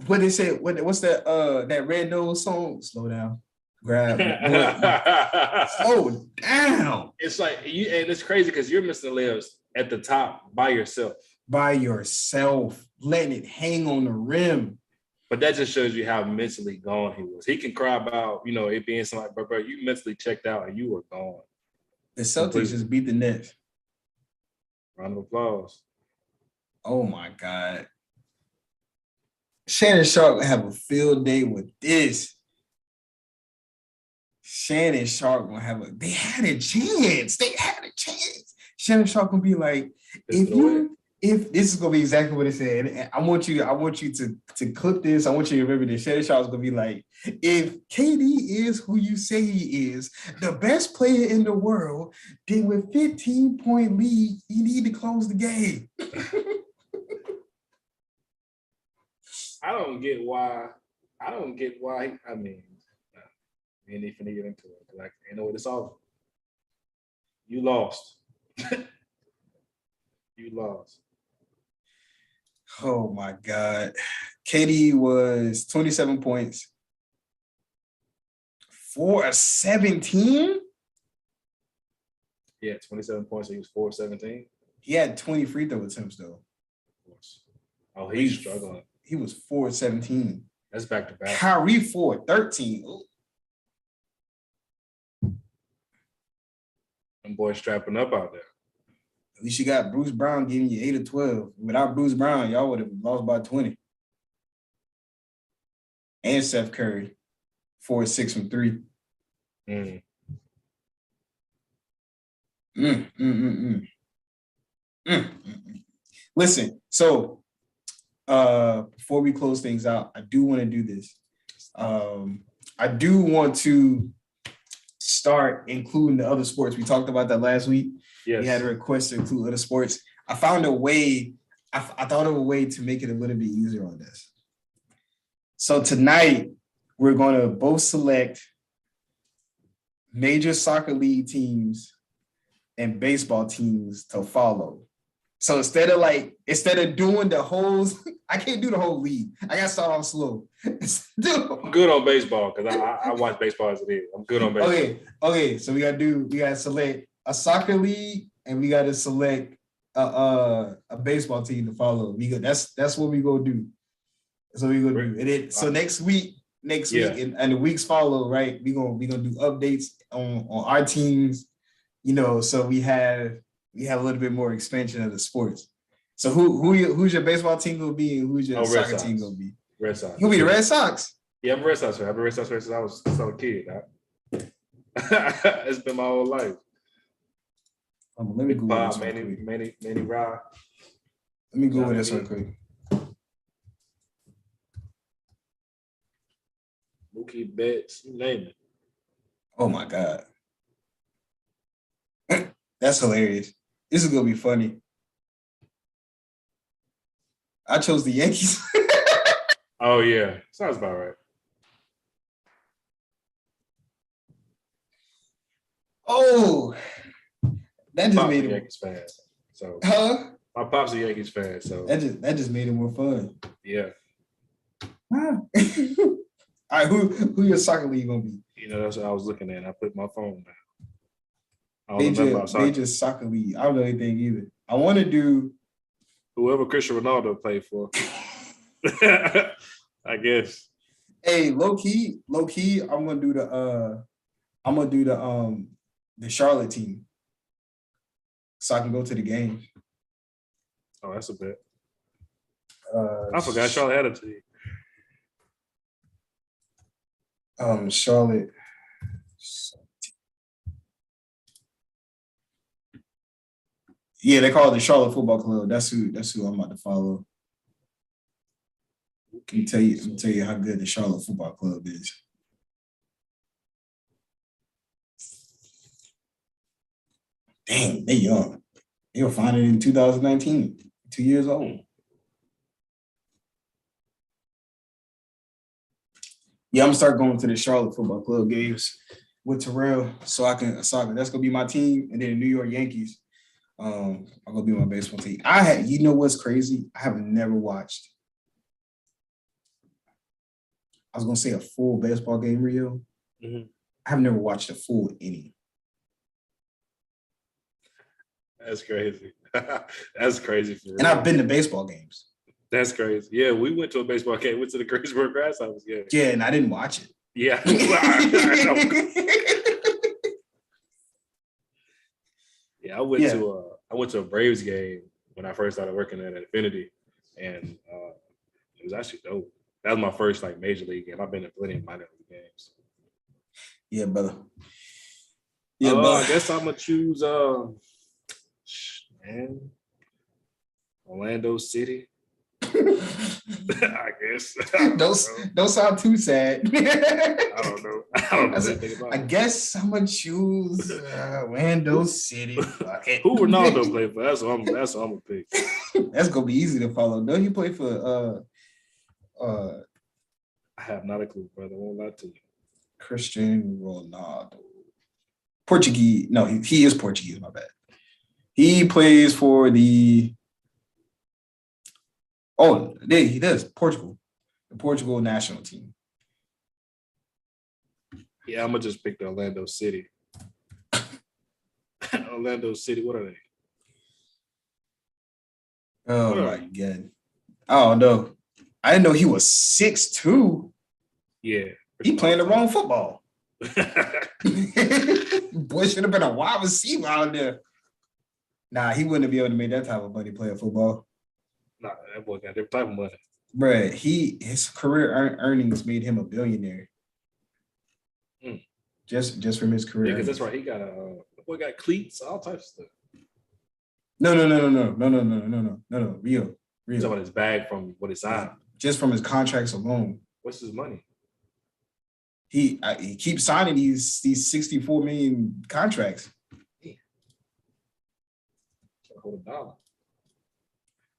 What they say? What's that Red Nose song? Slow down. Grab. Slow down. It's like you, and it's crazy because you're missing layups at the top by yourself. By yourself, letting it hang on the rim. But that just shows you how mentally gone he was. He can cry about, it being something like, bro, you mentally checked out and you were gone. The Celtics just beat the Nets. Round of applause. Oh my God. Shannon Sharp will have a field day with this. Shannon Sharp gonna have they had a chance. They had a chance. Shannon Sharp gonna be like, if this is gonna be exactly what it said. And I want you to clip this. I want you to remember this. Shannon Sharp's gonna be like, if KD is who you say he is, the best player in the world, then with 15-point lead, you need to close the game. I don't get why. I mean, we ain't even get into it. Like, you know what it's all. You lost. You lost. Oh my God. KD was 27 points. 4 of 17? Yeah, 27 points. He was 4 of 17. He had 20 free throw attempts, though. Of course. Oh, he's struggling. He was 4 of 17. That's back to back. Kyrie 4 of 13. Ooh. Them boys strapping up out there. At least you got Bruce Brown giving you 8 of 12. Without Bruce Brown, y'all would have lost by 20. And Seth Curry, 4 of 6 from 3. Listen, so before we close things out, I do want to do this. I do want to start including the other sports. We talked about that last week. Yes. We had a request to include other sports. I found a way. I thought of a way to make it a little bit easier on this. So tonight, we're going to both select major soccer league teams and baseball teams to follow. So instead of doing the whole, I can't do the whole league. I got to start off slow. I'm good on baseball because I watch baseball as it is. I'm good on baseball. Okay. So we got to select a soccer league and we got to select a baseball team to follow. That's what we gonna do. So we gonna do it. So next week and the weeks follow, right? We gonna do updates on our teams. So we have a little bit more expansion of the sports. So who's your baseball team gonna be and who's your soccer team gonna be? Red Sox. You'll be the Red Sox. Yeah, I'm a Red Sox fan. I've been a Red Sox fan since I was a kid. It's been my whole life. Let me go with this Manny Rye. Let me go with this real quick. Mookie Betts, you name it. Oh my God. That's hilarious. This is gonna be funny. I chose the Yankees. Oh yeah, sounds about right. Oh, that just Pop's made a it. Yankees fan, so Huh? my pop's a Yankees fan, so That just made it more fun. yeah. All right, who your soccer league gonna be? You know, that's what I was looking at. I put my phone down. I don't know about soccer. Major soccer league. I don't know anything either. I want to do Whoever Cristiano Ronaldo played for. I guess. Hey, low key, I'm gonna do the Charlotte team so I can go to the game. Oh, that's a bet. I forgot Charlotte had a team. Charlotte. Yeah, they call it the Charlotte Football Club. That's who I'm about to follow. Can tell you how good the Charlotte Football Club is. Dang, they young. They were founded in 2019, 2 years old. Yeah, I'm gonna start going to the Charlotte Football Club games with Terrell, so that's gonna be my team, and then the New York Yankees. I'm gonna be my baseball team. You know what's crazy? I have never watched. I was gonna say a full baseball game, Rio. Mm-hmm. I have never watched a full inning. That's crazy. That's crazy for real. And I've been to baseball games. That's crazy. Yeah, we went to a baseball game. Went to the Greensboro Grasshoppers game. Yeah, and I didn't watch it. Yeah. I went to a Braves game when I first started working at Infinity, and it was actually dope. That was my first like major league game. I've been in plenty of minor league games. Yeah, brother. Yeah, brother. I guess I'm gonna choose Orlando City. I guess. Don't sound too sad. I don't know. I guess I'm gonna choose Orlando City. Who Ronaldo play for? That's what I'm gonna pick. That's gonna be easy to follow. Don't you play for I have not a clue, brother. I won't lie to you. Cristiano Ronaldo. Portuguese. No, he is Portuguese, my bad. He plays for the he does. Portugal. The Portugal national team. Yeah, I'm gonna just pick the Orlando City. Orlando City, what are they? Oh my God. Oh no. I didn't know he was 6'2". Yeah. He playing the wrong football. Boy should have been a wide receiver out there. Nah, he wouldn't be able to make that type of money playing football. Nah, that boy got different type of money. Bruh, his career earnings made him a billionaire. Just from his career. Yeah, because that's right. He got boy got cleats, all types of stuff. No. Rio. He's talking about his bag from what he signed. Just from his contracts alone. What's his money? He keeps signing these 64 million contracts. Yeah. Hold a dollar.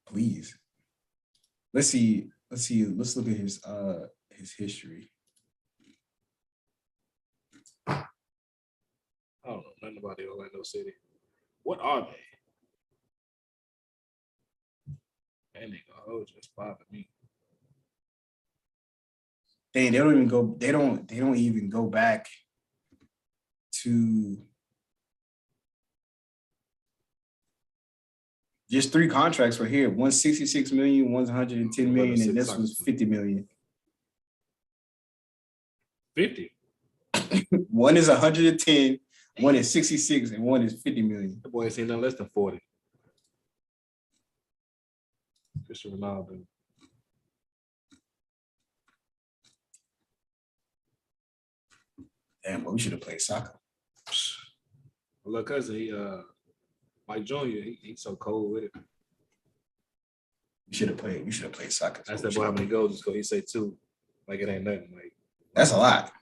Please. Let's see. Let's look at his history. I don't know nothing about the Orlando City. What are they? Man, they go just bother me. They don't even go. They don't even go back to just 3 contracts right here. One's 66 million, one's 110 million, and this was 50 million. 50. One is 110, one is 66, and one is 50 million. That boy ain't seen nothing less than 40. Cristiano Ronaldo. Damn, but we should have played soccer. My little cousin, Mike Jr., he's so cold with it. We should have played soccer. That's that boy how many goals he say 2. Like it ain't nothing. Like that's a lot.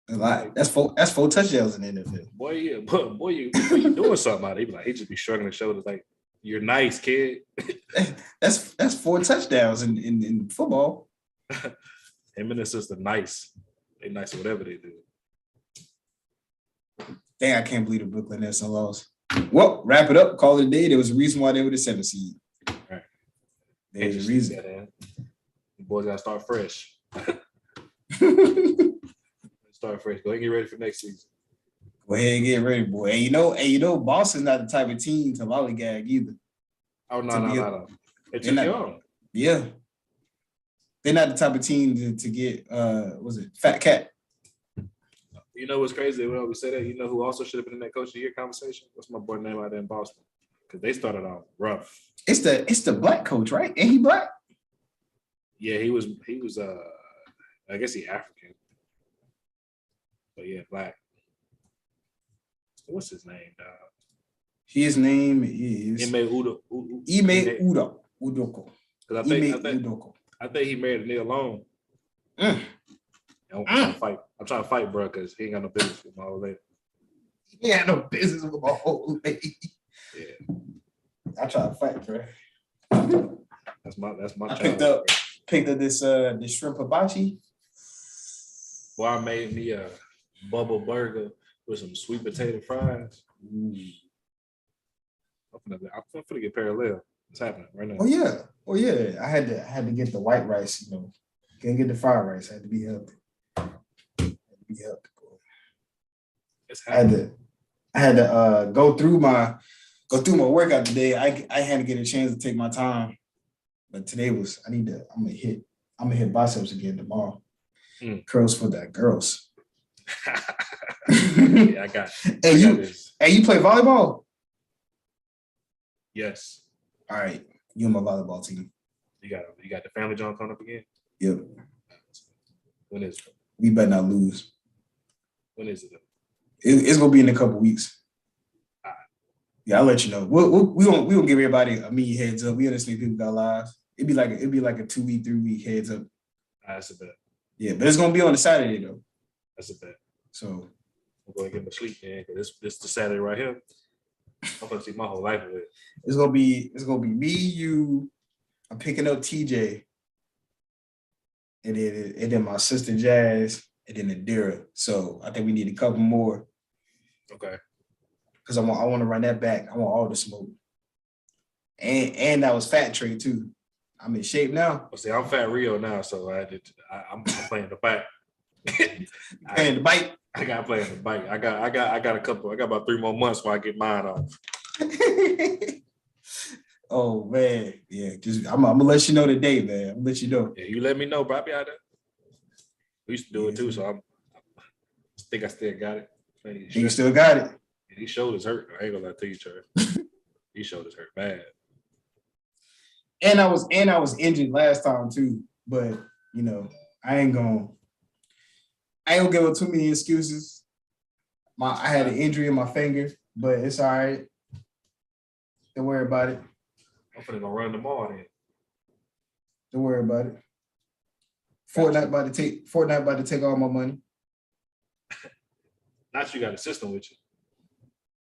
A lot. That's four touchdowns in the NFL. Boy, yeah, boy, you doing something out there. He just be shrugging his shoulders like, you're nice, kid. That's 4 touchdowns in football. Him and his sister nice. They nice at whatever they do. Dang, I can't believe the Brooklyn Nets lost. Well, wrap it up. Call it a day. There was a reason why they were the 7th seed. Right. There's a reason. The boys got to start fresh. Start fresh. Go ahead and get ready for next season. Go ahead and get ready, boy. And you know, Boston's not the type of team to lollygag either. Oh, no. They took you on. Yeah. They're not the type of team to get, was it Fat Cat? You know what's crazy? When we say that, you know who also should have been in that Coach of the Year conversation? What's my boy name out there in Boston? Because they started off rough. It's the black coach, right? Ain't he black? Yeah, he was I guess he African. But yeah, black. What's his name, dog? His name is Ime Udoko. Because I think he married a nigga alone. I'm trying to fight, bro, because he ain't got no business with my old lady. He ain't no business with my old lady. Yeah. I try to fight, bro. That's my I child. Picked up this shrimp hibachi. Boy, I made me a bubble burger with some sweet potato fries. I'm finna get parallel. What's happening right now? Oh yeah. I had to get the white rice, you know. Can't get the fried rice. I had to be healthy. I had to go through my workout today. I had to get a chance to take my time. But today I'm gonna hit biceps again tomorrow. Curls for that girls. Yeah, I got this. Hey, you play volleyball? Yes. All right. You on my volleyball team. You got the family joint coming up again? Yep. When is it? We better not lose. When is it? It's gonna be in a couple weeks. Yeah, I'll let you know. We gonna give everybody a mini heads up. We understand people got lives. It'd be like a 2-week, 3-week heads up. That's a bet. Yeah, but it's gonna be on a Saturday though. That's a bet. So I'm going to get my sleep, man, because this the Saturday right here. I'm going to see my whole life with it. It's gonna be me, you. I'm picking up TJ, and then my sister Jazz, and then Adira. So I think we need a couple more. Okay. Because I want to run that back. I want all the smoke. And that was Fat Trey too. I'm in shape now. Well, see, I'm Fat Rio now, so I'm playing the back. Playing the bike. I got to play the bike. I got about 3 more months before I get mine off. Oh man, yeah. I'm gonna let you know today, man. I'm gonna let you know. Yeah, you let me know, bro. I'll be out there. We used to do it too, so I think I still got it. You still got it. Yeah, these shoulders hurt. I ain't gonna lie to you, Trey. These shoulders hurt bad. And I was injured last time too, but you know, I ain't gonna give up too many excuses. I had an injury in my finger, but it's all right. Don't worry about it. I'm finna go run tomorrow then. Don't worry about it. Fortnite about to take all my money. Not you got a system with you.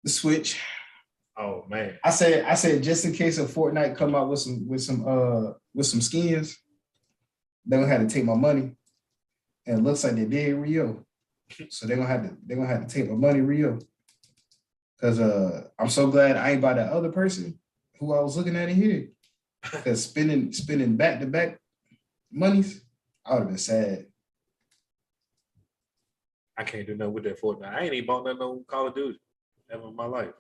The Switch. Oh man. I said just in case a Fortnite come out with some skins, they're gonna have to take my money. And it looks like they did Rio. So they're gonna have to take my money Rio. Cause I'm so glad I ain't by that other person who I was looking at in here. Cause spending back-to-back monies, I would have been sad. I can't do nothing with that Fortnite. I ain't even bought nothing on Call of Duty ever in my life.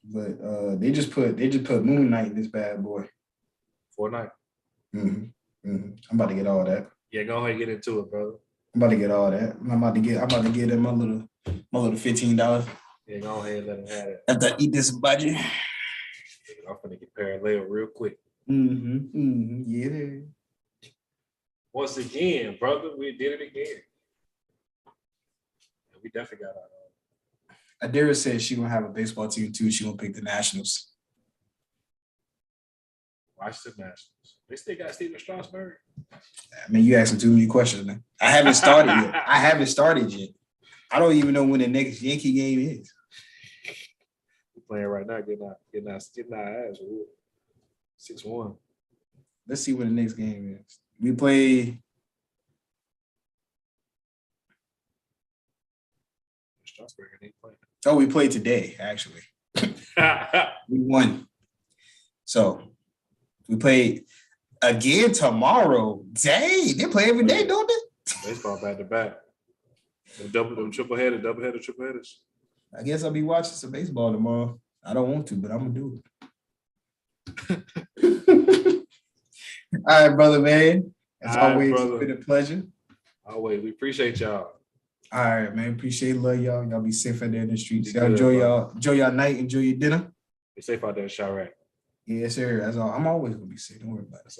But they just put Moon Knight in this bad boy. Fortnite. Mm-hmm. Mm-hmm. I'm about to get all that. Yeah, go ahead and get into it, bro. I'm about to get all that. I'm about to get them my little $15. Yeah, go ahead and let him have it. After I eat this budget. I'm gonna get parallel real quick. Yeah. Once again, brother, we did it again. We definitely got our Adira said she gonna have a baseball team too. She gonna pick the Nationals. Washington Nationals. They still got Steven Strasburg. I mean, you asking too many questions, man. I haven't started yet. I don't even know when the next Yankee game is. We're playing right now, getting our ass. 6-1. Let's see when the next game is. We play. Strasburg ain't playing. Oh, we played today, actually. We won. So we play again tomorrow. Dang, they play every day, don't they? Baseball back to back. Them triple headers. I guess I'll be watching some baseball tomorrow. I don't want to, but I'm gonna do it. All right, brother, man. As always, it's been a pleasure. Always, we appreciate y'all. All right, man. Appreciate love, y'all. Y'all be safe out there in the streets. Y'all enjoy y'all night, enjoy your dinner. Be safe out there in Chirac. Yes, sir. That's all. I'm always gonna be safe. Don't worry about it.